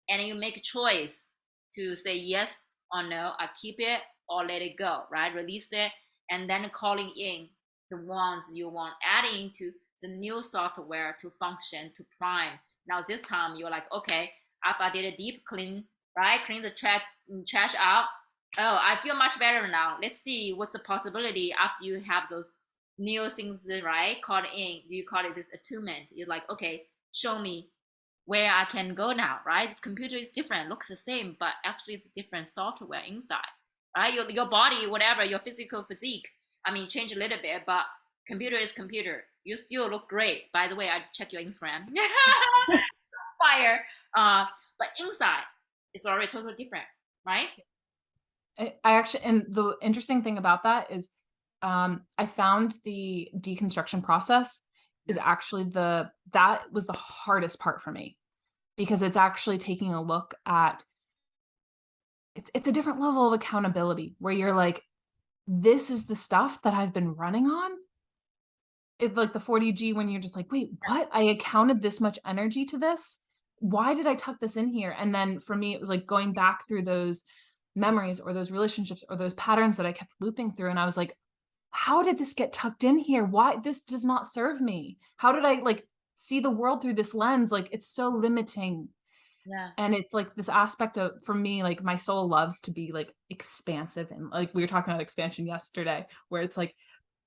and you make a choice to say yes or no, I keep it or let it go, right? Release it, and then calling in the ones you want adding to the new software to function, to prime. Now this time you're like, okay, after I did a deep clean, right, clean the trash out. Oh, I feel much better now. Let's see what's the possibility after you have those new things, right, called in. You call it this attunement. You're like, okay, show me where I can go now, right? This computer is different, looks the same, but actually it's different software inside, right? Your body, whatever, your physical physique, I mean, change a little bit, but computer is computer. You still look great. By the way, I just checked your Instagram. Fire. But inside, it's already totally different, right? I actually, and the interesting thing about that is, I found the deconstruction process is actually that was the hardest part for me, because it's actually taking a look at, it's a different level of accountability where you're like, this is the stuff that I've been running on. It's like the 40G, when you're just like, wait, what? I accounted this much energy to this. Why did I tuck this in here? And then for me, it was like going back through those memories or those relationships or those patterns that I kept looping through. And I was like, how did this get tucked in here? Why? This does not serve me. How did I like see the world through this lens? Like, it's so limiting. Yeah. And it's like this aspect of, for me, like my soul loves to be like expansive. And like we were talking about expansion yesterday, where it's like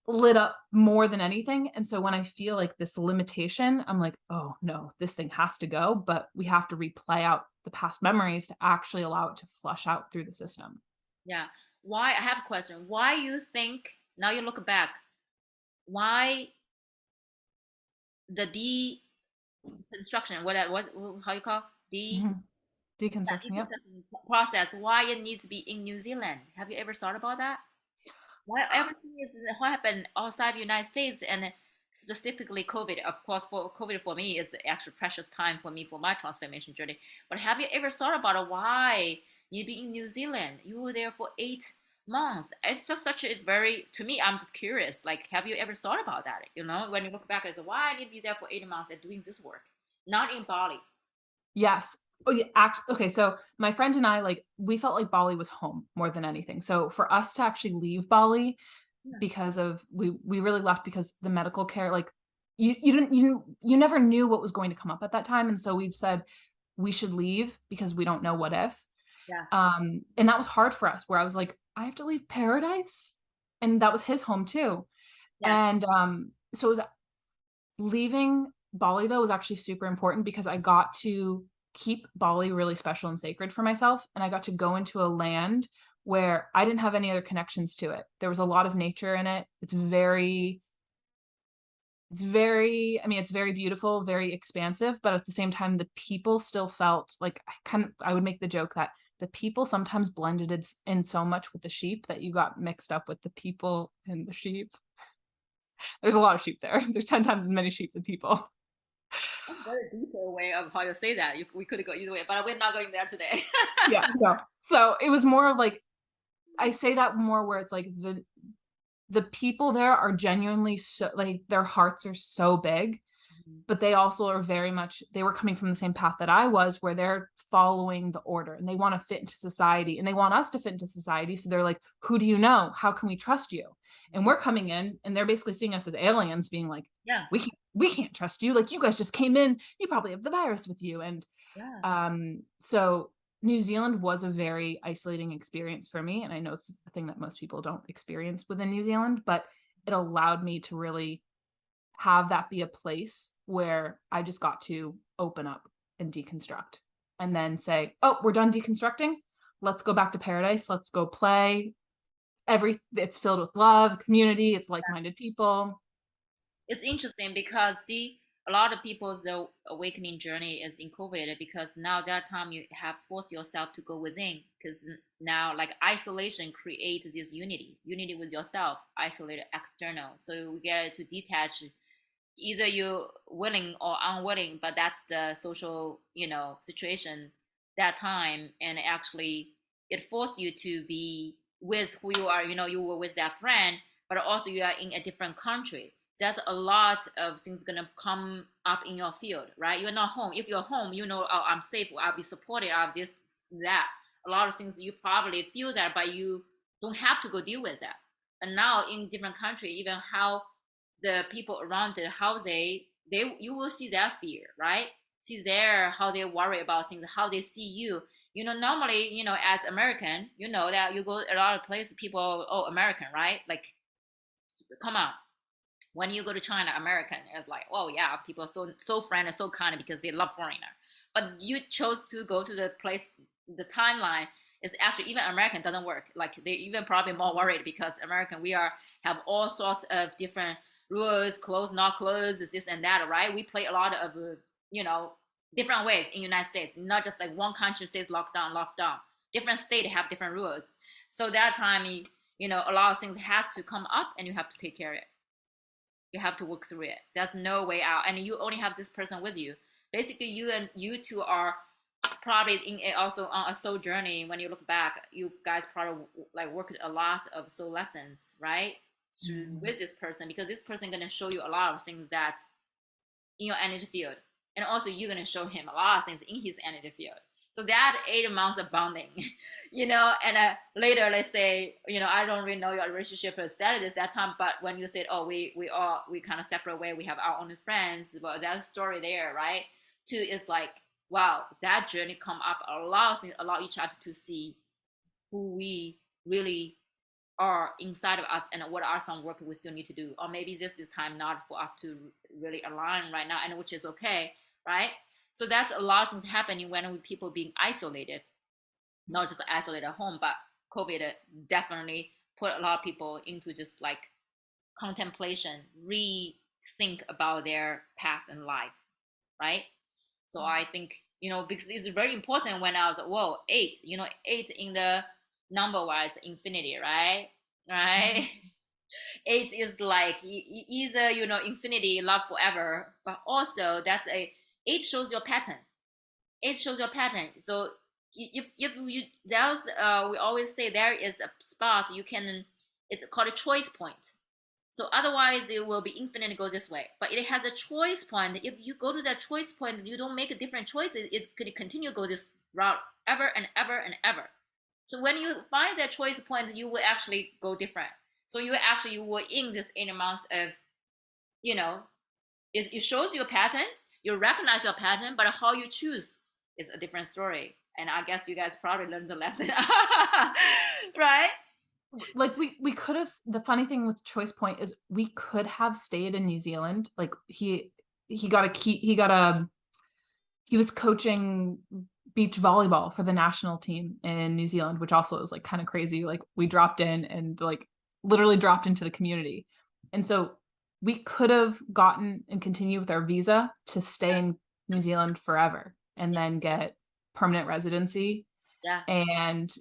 lit up more than anything. And so when I feel like this limitation, I'm like, oh no, this thing has to go. But we have to replay out the past memories to actually allow it to flush out through the system. Yeah. Why? I have a question. Why you think, now you look back, why the deconstruction, what how you call de Mhm. Deconstruction. Yep. deconstruction process? Why it needs to be in New Zealand? Have you ever thought about that? Why everything is what happened outside the United States, and specifically COVID? Of course, for COVID for me is actually precious time for me for my transformation journey. But have you ever thought about why you be in New Zealand? You were there for 8 months. It's just such a very, to me, I'm just curious. Like, have you ever thought about that? You know, when you look back, it's why I need to be there for 8 months and doing this work, not in Bali. Yes. Oh yeah. Okay. So my friend and I, like, we felt like Bali was home more than anything. So for us to actually leave Bali, Yeah. because of, we really left because the medical care, like, you never knew what was going to come up at that time. And so we said we should leave because we don't know what if. Yeah. And that was hard for us, where I was like, I have to leave paradise. And that was his home too. Yes. And so it was, leaving Bali though was actually super important, because I got to keep Bali really special and sacred for myself. And I got to go into a land where I didn't have any other connections to it. There was a lot of nature in it. I mean, it's very beautiful, very expansive, but at the same time, the people still felt like, I would make the joke that the people sometimes blended in so much with the sheep that you got mixed up with the people and the sheep. There's a lot of sheep there. There's 10 times as many sheep than people. That's a very detailed way of how you say that. We could go either way, but we're not going there today. Yeah, no. So it was more of like, I say that more where it's like the people there are genuinely so, like, their hearts are so big, but they also are very much, they were coming from the same path that I was, where they're following the order and they want to fit into society and they want us to fit into society. So they're like, who do you know? How can we trust you? And we're coming in and they're basically seeing us as aliens, being like, Yeah. we can't trust you. Like, you guys just came in, you probably have the virus with you. And Yeah. so New Zealand was a very isolating experience for me. And I know it's the thing that most people don't experience within New Zealand, but it allowed me to really have that be a place where I just got to open up and deconstruct, and then say, oh, we're done deconstructing. Let's go back to paradise. Let's go play. It's filled with love, community. It's like-minded people. It's interesting because see, a lot of people's awakening journey is in COVID, because now that time you have forced yourself to go within, because now like isolation creates this unity with yourself, isolated external. So we get to detach, either you're willing or unwilling, but that's the social, situation that time. And actually it forced you to be with who you are. You were with that friend, but also you are in a different country. There's a lot of things gonna come up in your field, right? You're not home. If you're home, oh, I'm safe, I'll be supported, I'll have this, that. A lot of things you probably feel that, but you don't have to go deal with that. And now in different country, even how the people around it, how you will see their fear, right? See their how they worry about things, how they see you. Normally, as American, that you go a lot of places, people, oh, American, right? Like, come on. When you go to China, American is like, oh yeah, people are so friendly, so kind because they love foreigner. But you chose to go to the place, the timeline is actually even American doesn't work. Like they even probably more worried because American we have all sorts of different rules, close, not close, this and that, right? We play a lot of you know different ways in United States, not just like one country says lockdown, lockdown. Different state have different rules. So that time, a lot of things has to come up, and you have to take care of it. You have to work through it. There's no way out, and you only have this person with you. Basically, you two are probably also on a soul journey. When you look back, you guys probably like worked a lot of soul lessons, right? With this person, because this person gonna show you a lot of things that in your energy field, and also you're gonna show him a lot of things in his energy field. So that 8 months of bonding, and later, let's say, I don't really know your relationship status that time, but when you said, oh, we kind of separate way, we have our own friends, but that story there, right? Too is like, wow, that journey come up a lot of things, allow each other to see who we really are inside of us and what are some work we still need to do, or maybe this is time not for us to really align right now, and which is okay, right? So that's a lot of things happening when people being isolated, not just isolated at home, but COVID definitely put a lot of people into just like contemplation, rethink about their path in life, right? So I think, because it's very important. When I was, whoa, 8, 8 in the number wise infinity, right? Right. 8 is like either, infinity, love forever, but also 8 shows your pattern. It shows your pattern. So if you there's we always say there is a spot you can, it's called a choice point. So otherwise it will be infinite and go this way. But it has a choice point. If you go to that choice point, you don't make a different choices, it's going to continue to go this route ever and ever and ever. So when you find that choice point, you will actually go different. So you will in this 8 months of, you know, it shows you a pattern, you recognize your pattern, but how you choose is a different story. And I guess you guys probably learned the lesson. Right? Like we could have, the funny thing with choice point is we could have stayed in New Zealand. Like he was coaching beach volleyball for the national team in New Zealand, which also is like kind of crazy. Like we dropped in and like literally dropped into the community. And so we could have gotten and continued with our visa to stay in New Zealand forever and then get permanent residency. Yeah. And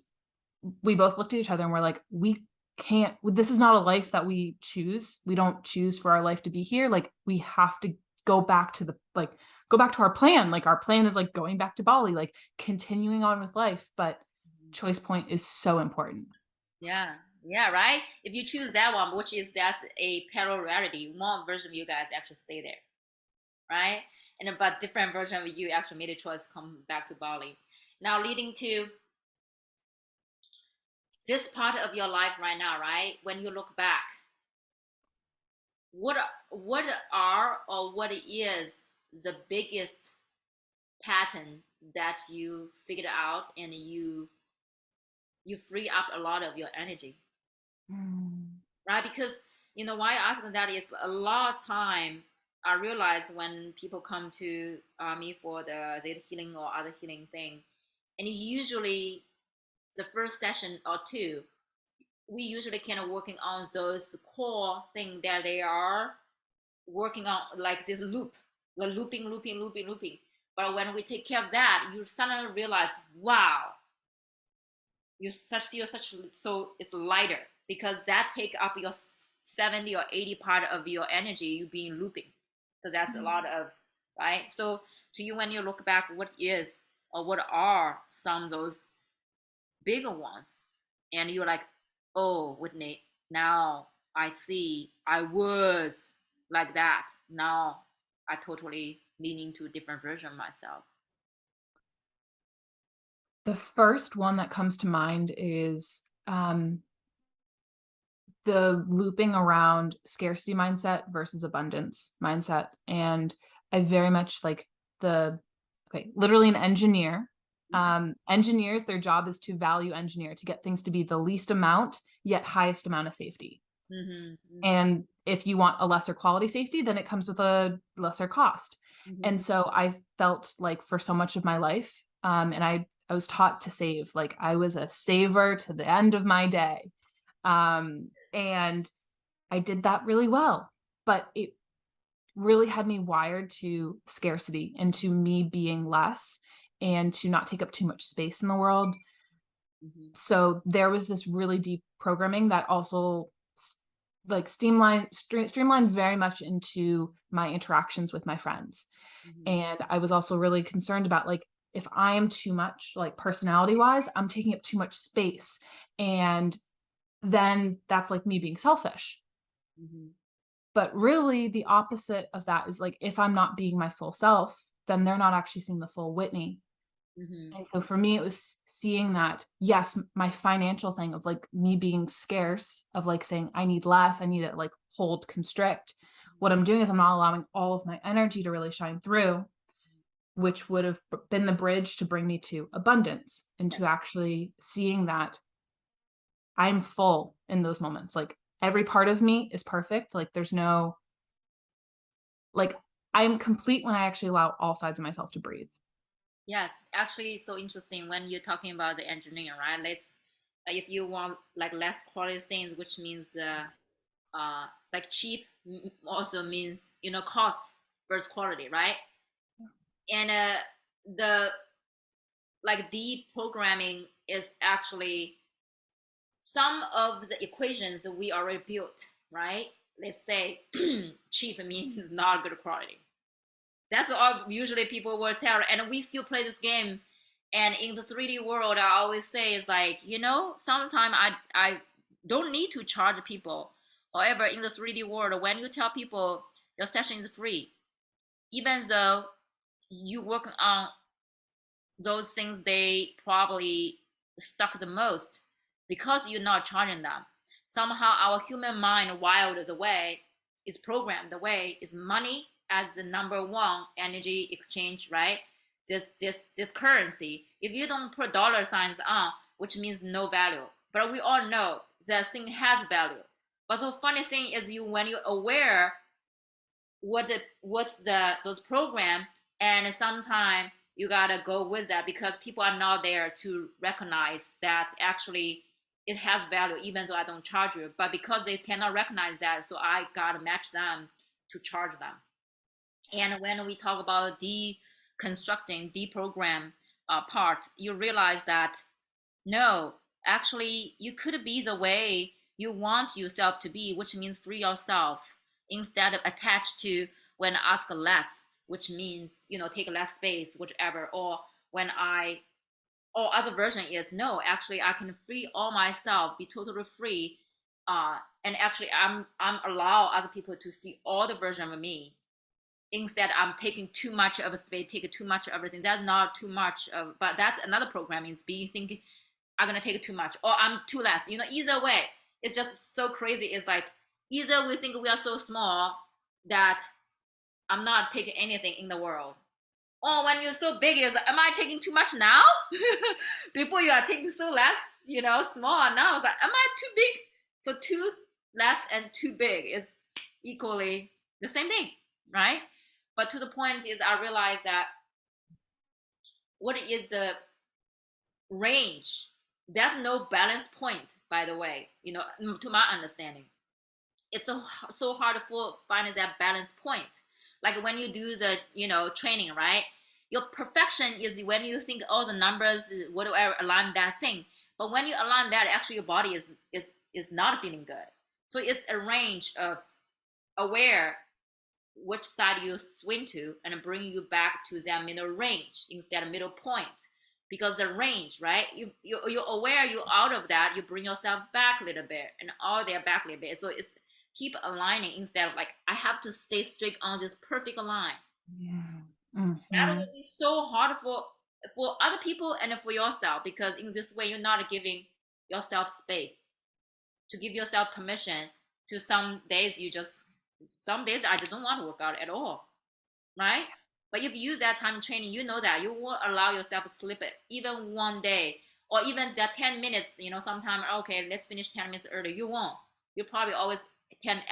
we both looked at each other and we're like, we can't, this is not a life that we choose. We don't choose for our life to be here. Like we have to go back to our plan. Like our plan is like going back to Bali, like continuing on with life. But choice point is so important. Yeah. Yeah, right. If you choose that one, that's a parallel reality. One version of you guys actually stay there, right? And but different version of you actually made a choice to come back to Bali. Now leading to this part of your life right now, right? When you look back, what are or what is the biggest pattern that you figured out, and you free up a lot of your energy, right? Because why I ask that is a lot of time I realize when people come to me for the healing or other healing thing, and usually the first session or two, we usually kind of working on those core thing that they are working on, like this loop, the looping. But when we take care of that, you suddenly realize, wow, you feel such, so it's lighter because that take up your 70 or 80 part of your energy, you being looping. So that's a lot of, right? So to you, when you look back, what is or what are some of those bigger ones, and you're like, oh, Whitney, now I see I was like that, now I totally leaning to a different version of myself. The first one that comes to mind is the looping around scarcity mindset versus abundance mindset. And I very much like literally an engineer. Engineers, their job is to value engineer, to get things to be the least amount, yet highest amount of safety. And if you want a lesser quality safety, then it comes with a lesser cost. And so I felt like for so much of my life, and I was taught to save, like I was a saver to the end of my day. And I did that really well, but it really had me wired to scarcity and to me being less and to not take up too much space in the world. So there was this really deep programming that also like streamlined very much into my interactions with my friends. And I was also really concerned about like, if I am too much, like personality wise, I'm taking up too much space. And then that's like me being selfish. But really the opposite of that is like, if I'm not being my full self, then they're not actually seeing the full Whitney. And so for me, it was seeing that, yes, my financial thing of like me being scarce, of like saying, I need less, I need to like hold, constrict. What I'm doing is I'm not allowing all of my energy to really shine through, which would have been the bridge to bring me to abundance and to actually seeing that I'm full in those moments. Like every part of me is perfect. Like there's no, like I'm complete when I actually allow all sides of myself to breathe. Yes, actually, it's so interesting when you're talking about the engineering, right? Let's, if you want like less quality things, which means like cheap also means cost versus quality, right? And the like deprogramming is actually some of the equations we already built, right? Let's say cheap means not good quality. That's all usually people will tell, and we still play this game. And in the 3D world, I always say is like, sometimes I don't need to charge people. However, in the 3D world, when you tell people your session is free, even though you work on those things they probably stuck the most, because you're not charging them. Somehow our human mind wired the way, is programmed the way, is money as the number one energy exchange, right? This currency. If you don't put dollar signs on, which means no value. But we all know that thing has value. But the funny thing is, when you're aware what's those program, and sometimes you gotta go with that because people are not there to recognize that actually it has value even though I don't charge you, but because they cannot recognize that, so I gotta match them to charge them. And when we talk about deconstructing deprogram part, you realize that no, actually you could be the way you want yourself to be, which means free yourself instead of attached to when I ask less, which means take less space, whichever. Or when I or other version is no, actually I can free all myself, be totally free, and actually I'm allow other people to see all the version of me. Instead, I'm taking too much of a space, taking too much of everything. That's not too much of, but that's another programming is being thinking I'm gonna take too much or I'm too less. Either way, it's just so crazy. It's like either we think we are so small that I'm not taking anything in the world. Or when you're so big, it's like, am I taking too much now? Before you are taking so less, small. Now it's like, am I too big? So too less and too big is equally the same thing, right? But to the point is, I realize that what is the range? There's no balance point, by the way. To my understanding, it's so hard to find that balance point. Like when you do the training, right? Your perfection is when you think all the numbers, whatever, align that thing. But when you align that, actually your body is not feeling good. So it's a range of aware which side you swing to and bring you back to that middle range instead of middle point. Because the range, right? You're aware you're out of that, you bring yourself back a little bit and all there back a little bit. So it's keep aligning instead of like I have to stay strict on this perfect line. Yeah. That will be so hard for other people and for yourself, because in this way you're not giving yourself space. to give yourself permission to some days some days I just don't want to work out at all, right? But if you use that time training, you know that you won't allow yourself to slip it even one day, or even that 10 minutes, sometime, okay, let's finish 10 minutes early. You won't. You probably always 10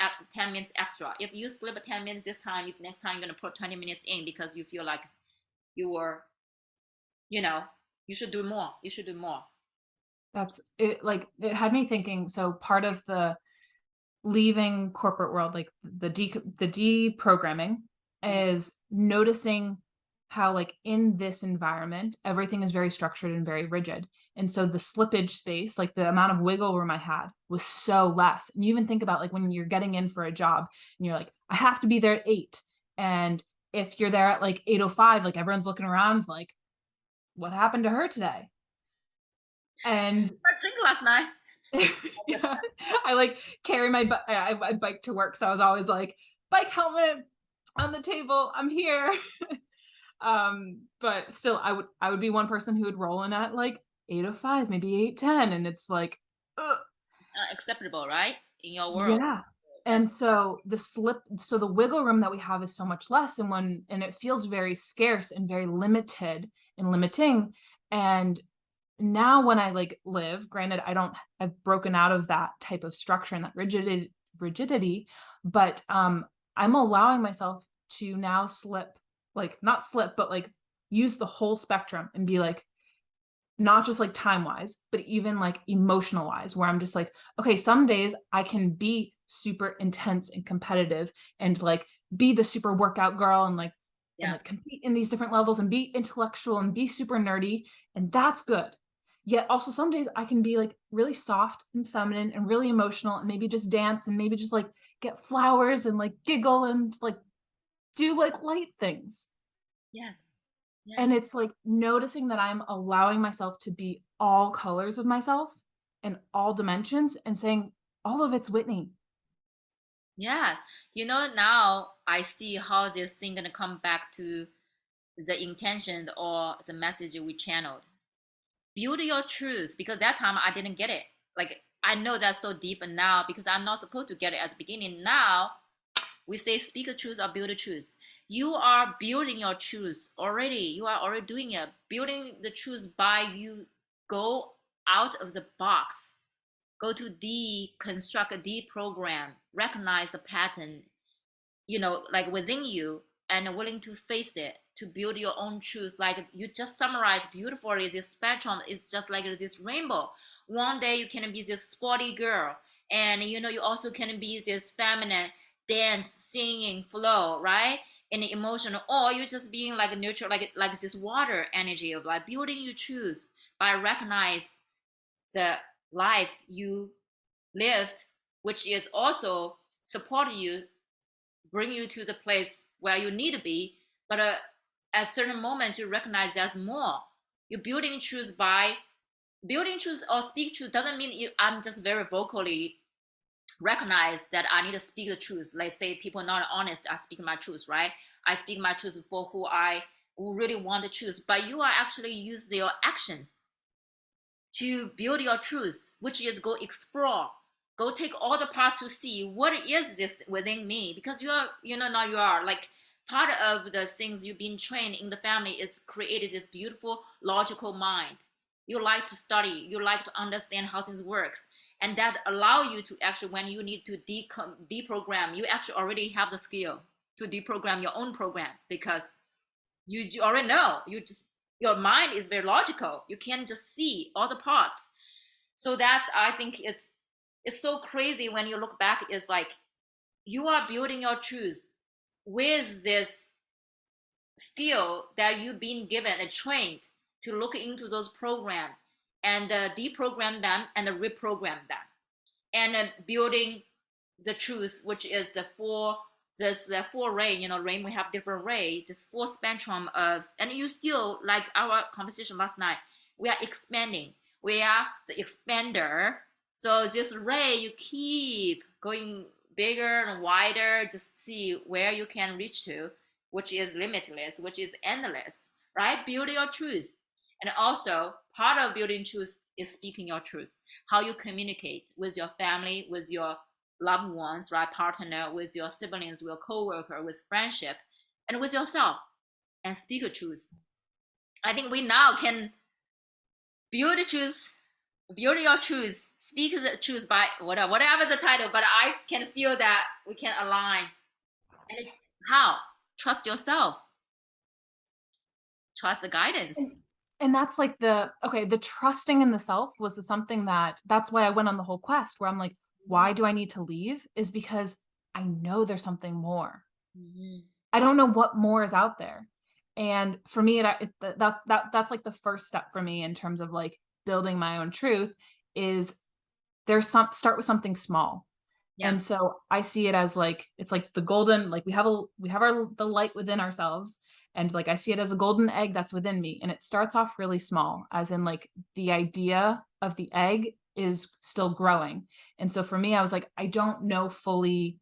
minutes extra. If you slip 10 minutes this time, next time you're going to put 20 minutes in because you feel like you were, you should do more. You should do more. That's it. Like, it had me thinking. So part of the leaving corporate world, like the deprogramming, is noticing how, like, in this environment everything is very structured and very rigid, and so the slippage space, like the amount of wiggle room I had, was so less. And you even think about, like, when you're getting in for a job and you're like, I have to be there at 8, and if you're there at like 8:05, like everyone's looking around like, what happened to her today? And I drink last night. yeah, I like carry my I bike to work, so I was always like, bike helmet on the table, I'm here. But still, I would be one person who would roll in at like 8:05, maybe 8:10, and it's like, ugh. Acceptable, right? In your world. Yeah. And so the wiggle room that we have is so much less, and it feels very scarce and very limited and limiting. And now when I like live, granted, I've broken out of that type of structure and that rigidity, but I'm allowing myself to now slip, like not slip, but like use the whole spectrum and be like, not just like time wise, but even like emotional wise, where I'm just like, okay, some days I can be super intense and competitive and like be the super workout girl and like, and like compete in these different levels and be intellectual and be super nerdy. And that's good. Yet also some days I can be like really soft and feminine and really emotional and maybe just dance and maybe just like get flowers and like giggle and like do like light things. Yes. Yes. And it's like noticing that I'm allowing myself to be all colors of myself and all dimensions and saying all of it's Whitney. Yeah. Now I see how this thing gonna come back to the intention or the message we channeled. Build your truth, because that time I didn't get it. Like, I know that's so deep, and now because I'm not supposed to get it at the beginning, now we say speak the truth or build the truth. You are building your truth already. You are already doing it. Building the truth by you go out of the box, go to deconstruct, deprogram, recognize the pattern, like within you, and willing to face it, to build your own truth. Like you just summarized beautifully, this spectrum is just like this rainbow. One day you can be this sporty girl, and you also can be this feminine dance, singing, flow, right? And emotional, or you're just being like a neutral, like this water energy of like building your truth by recognize the life you lived, which is also support you, bring you to the place where you need to be. But at certain moments, you recognize there's more. You're building truth by building truth or speak truth doesn't mean I'm just very vocally recognize that I need to speak the truth. Let's say people are not honest, I speak my truth, right? I speak my truth for who really want the truth. But you are actually use your actions to build your truth, which is go explore, go take all the parts to see what is this within me. Because now you are like part of the things you've been trained in the family is created this beautiful logical mind. You like to study, you like to understand how things works, and that allow you to actually, when you need to deprogram, you actually already have the skill to deprogram your own program, because you already know. Your mind is very logical. You can just see all the parts. So that's, I think it's so crazy when you look back. It's like you are building your truth with this skill that you've been given and trained to look into those programs and deprogram them and reprogram them, and building the truth, which is the four ray. Rain, we have different ray, just four spectrum of, and you still, like our conversation last night, we are expanding, we are the expander. So this ray, you keep going bigger and wider, just see where you can reach to, which is limitless, which is endless, right? Build your truth. And also part of building truth is speaking your truth. How you communicate with your family, with your loved ones, right? Partner, with your siblings, with your coworker, with friendship, and with yourself, and speak the truth. I think we now can build the truth, build your truth, speak the truth by whatever the title, but I can feel that we can align. And how? Trust yourself. Trust the guidance. And that's like the trusting in the self was something that's why I went on the whole quest where I'm like, why do I need to leave? Is because I know there's something more. I don't know what more is out there. And for me, that's like the first step for me in terms of like building my own truth is start with something small. Yeah. And so I see it as like, it's like the golden, like we have the light within ourselves. And like, I see it as a golden egg that's within me. And it starts off really small, as in like the idea of the egg is still growing. And so for me, I was like, I don't know fully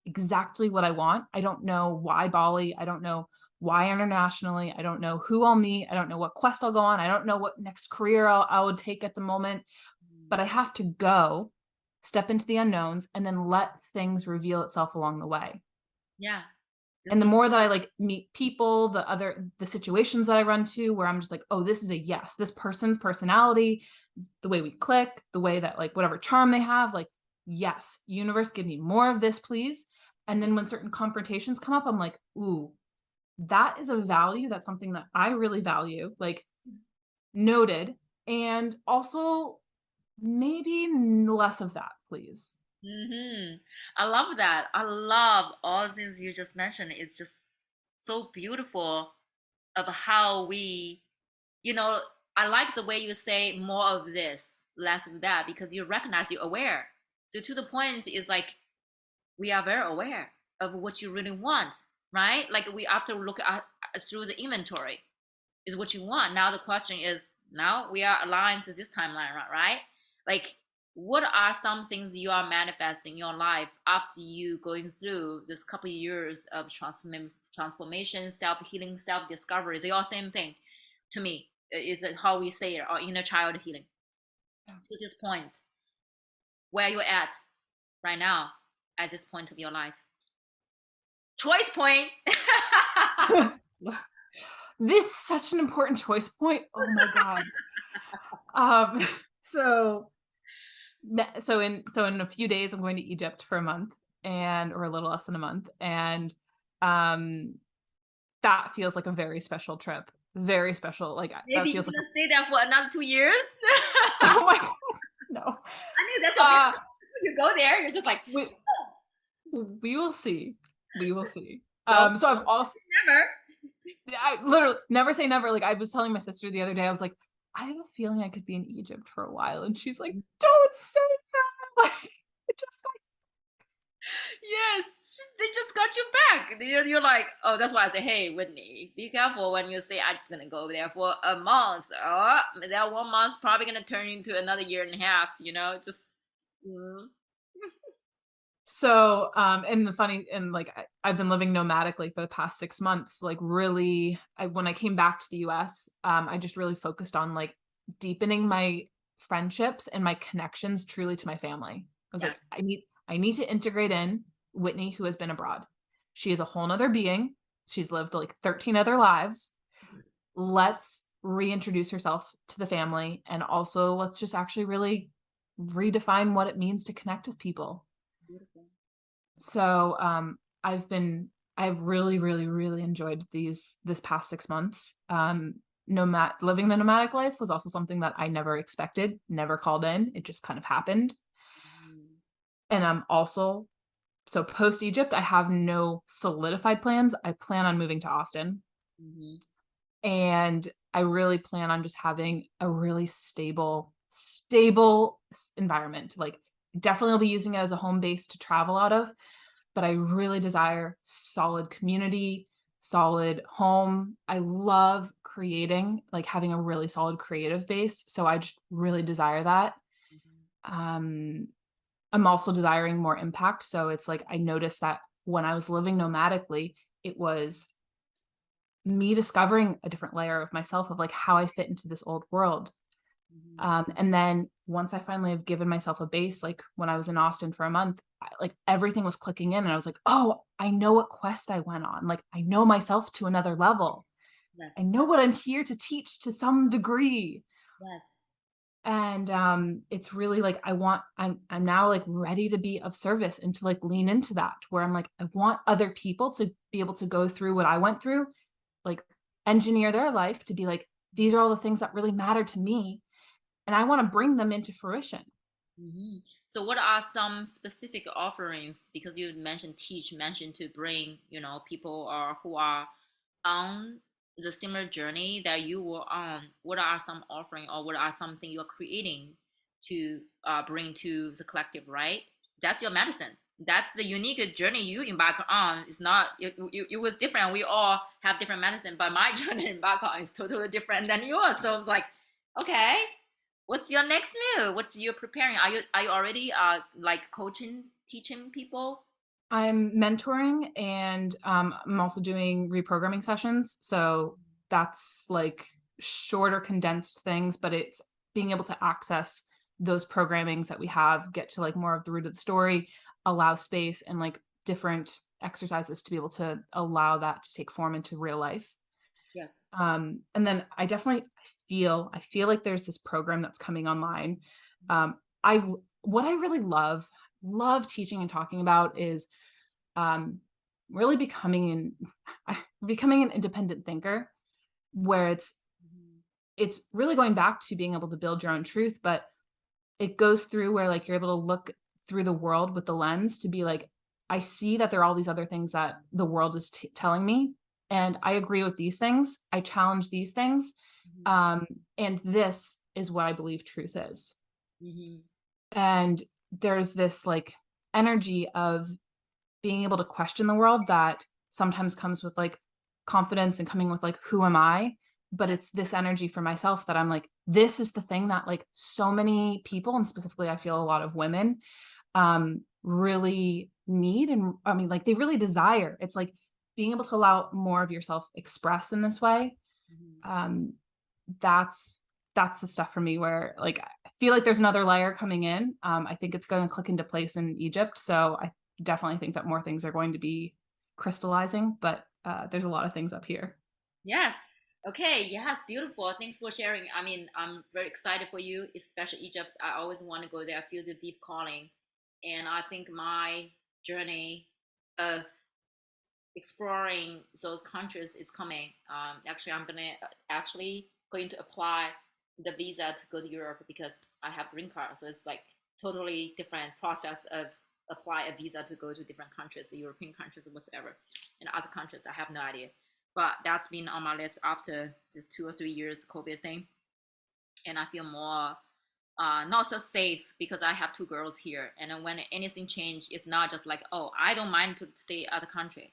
exactly what I want. I don't know why Bali. I don't know why internationally. I don't know who I'll meet. I don't know what quest I'll go on. I don't know what next career I would take at the moment, but I have to go step into the unknowns and then let things reveal itself along the way. Yeah. And the more that I like meet people, the situations that I run to where I'm just like, oh, this is a yes, this person's personality, the way we click, the way that like whatever charm they have, like, yes, universe, give me more of this, please. And then when certain confrontations come up, I'm like, ooh, that is a value. That's something that I really value, like noted. And also maybe less of that, please. I love that. I love all the things you just mentioned. It's just so beautiful of how we, I like the way you say more of this, less of that, because you recognize you're aware. So to the point is like, we are very aware of what you really want, right? Like we have to look at through the inventory is what you want. Now the question is, now we are aligned to this timeline, right? Like, what are some things you are manifesting in your life after you going through this couple of years of transformation, self-healing, self-discovery? They all same thing to me. Is it how we say it, or inner child healing? To this point, where you're at right now, at this point of your life. Choice point. This is such an important choice point. Oh my God. So in a few days, I'm going to Egypt for a month or a little less than a month. And that feels like a very special trip. Very special. Like maybe you're gonna stay there for another 2 years. Oh my God. No. I mean, that's okay. You go there, you're just like, we will see. We will see. So I've also I literally never say never. Like I was telling my sister the other day, I was like, I have a feeling I could be in Egypt for a while. And she's like, don't say that. Like, it just yes, they just got you back. You're like, oh, that's why I say, hey, Whitney, be careful when you say I'm just gonna go there for a month. Oh, that 1 month's probably gonna turn into another year and a half. Just. So, and like I've been living nomadically for the past 6 months. Like really, when I came back to the US, I just really focused on like deepening my friendships and my connections truly to my family. I was like, I need to integrate in Whitney, who has been abroad. She is a whole nother being. She's lived like 13 other lives. Let's reintroduce herself to the family. And also let's just actually really redefine what it means to connect with people. Beautiful. So I've really, really, really enjoyed this past 6 months. Living the nomadic life was also something that I never expected, never called in. It just kind of happened. And I'm also, so post Egypt, I have no solidified plans. I plan on moving to Austin. And I really plan on just having a really stable environment. Like definitely will be using it as a home base to travel out of, but I really desire solid community, solid home. I love creating, like having a really solid creative base. So I just really desire that. I'm also desiring more impact. So it's like, I noticed that when I was living nomadically, it was me discovering a different layer of myself of like how I fit into this old world. And then once I finally have given myself a base, like when I was in Austin for a month, like everything was clicking in and I was like, oh, I know what quest I went on. Like I know myself to another level. I Yes. know what I'm here to teach to some degree. Yes. And it's really like I'm now like ready to be of service and to like lean into that, where I'm like, I want other people to be able to go through what I went through, like engineer their life to be like, these are all the things that really matter to me, and I want to bring them into fruition. So what are some specific offerings? Because you mentioned teach, mentioned to bring, people who are on the similar journey that you were on. What are some offering or what are something you're creating to bring to the collective, right? That's your medicine. That's the unique journey you embark on. It's not, it was different. We all have different medicine, but my journey embark on is totally different than yours. So it's like, okay, what's your next move? What you're preparing? Are you already like coaching, teaching people? I'm mentoring, and I'm also doing reprogramming sessions. So that's like shorter, condensed things, but it's being able to access those programmings that we have, get to like more of the root of the story, allow space and like different exercises to be able to allow that to take form into real life. Yes. And then I feel like there's this program that's coming online. I What I really love teaching and talking about is um, really becoming an independent thinker, where it's really going back to being able to build your own truth, but it goes through where like you're able to look through the world with the lens to be like, I see that there are all these other things that the world is telling me, and I agree with these things. I challenge these things, um, and this is what I believe truth is. Mm-hmm. And there's this like energy of being able to question the world that sometimes comes with like confidence and coming with like, who am I? But it's this energy for myself that I'm like, this is the thing that like so many people, and specifically I feel a lot of women, really need. And I mean, like they really desire. It's like being able to allow more of yourself express in this way. Um, that's that's the stuff for me where like I feel like there's another layer coming in. I think it's going to click into place in Egypt. So I definitely think that more things are going to be crystallizing, but there's a lot of things up here. Yes. Okay. Yes. Beautiful. Thanks for sharing. I mean, I'm very excited for you, especially Egypt. I always want to go there. I feel the deep calling, and I think my journey of exploring those countries is coming. Actually, I'm gonna actually going to apply the visa to go to Europe because I have green card. So it's like totally different process of apply a visa to go to different countries, the European countries or whatever. And other countries, I have no idea. But that's been on my list after this 2 or 3 years COVID thing, and I feel more not so safe because I have two girls here. And then when anything change, it's not just like, oh, I don't mind to stay out of the country.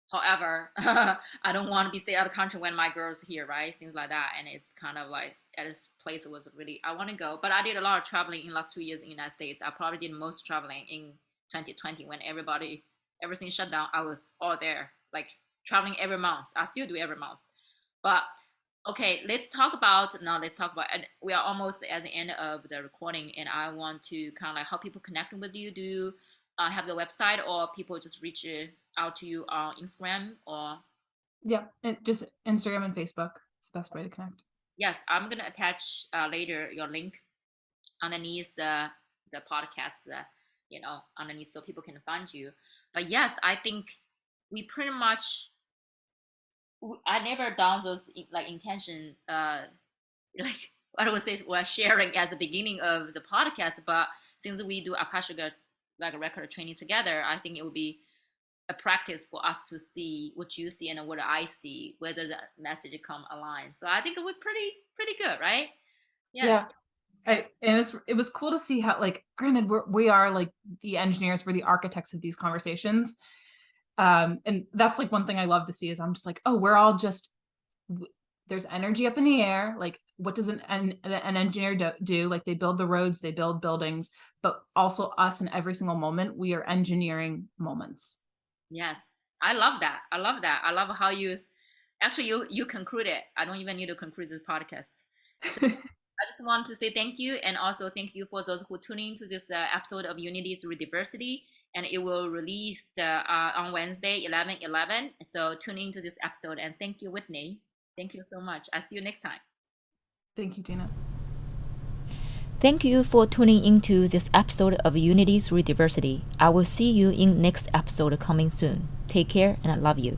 However, I don't want to be stay out of country when my girl's here, right? Things like that. And it's kind of like at this place it was really I want to go. But I did a lot of traveling in the last 2 years in the United States. I probably did most traveling in 2020 when everything shut down. I was all there, like traveling every month. I still do every month. But okay, let's talk about and we are almost at the end of the recording and I want to kind of like how people connect with you. Do you have your website or people just reach out to you on Instagram or Yeah, just Instagram and Facebook. It's the best way to connect. yes, I'm gonna attach later your link underneath the podcast underneath so people can find you. But yes, I think we pretty much I never done those like intention like I don't say we're sharing as the beginning of the podcast, but since we do Akashic like record training together, I think it would be a practice for us to see what you see and what I see, whether that message come align. So I think it was pretty good, right? Yes. Yeah. And it was cool to see how, like, granted, we are like the engineers, we're the architects of these conversations. And that's like one thing I love to see is I'm just like, oh, we're all just there's energy up in the air. Like, what does an engineer do? Like, they build the roads, they build buildings, but also us in every single moment, we are engineering moments. Yes. I love that. I love that. I love how you actually you conclude it. I don't even need to conclude this podcast. I just want to say thank you, and also thank you for those who tune in to this episode of Unity Through Diversity. And it will release on Wednesday, 11/11. So tune into this episode, and thank you, Whitney. Thank you so much. I'll see you next time. Thank you, Gina. Thank you for tuning into this episode of Unity Through Diversity. I will see you in next episode coming soon. Take care, and I love you.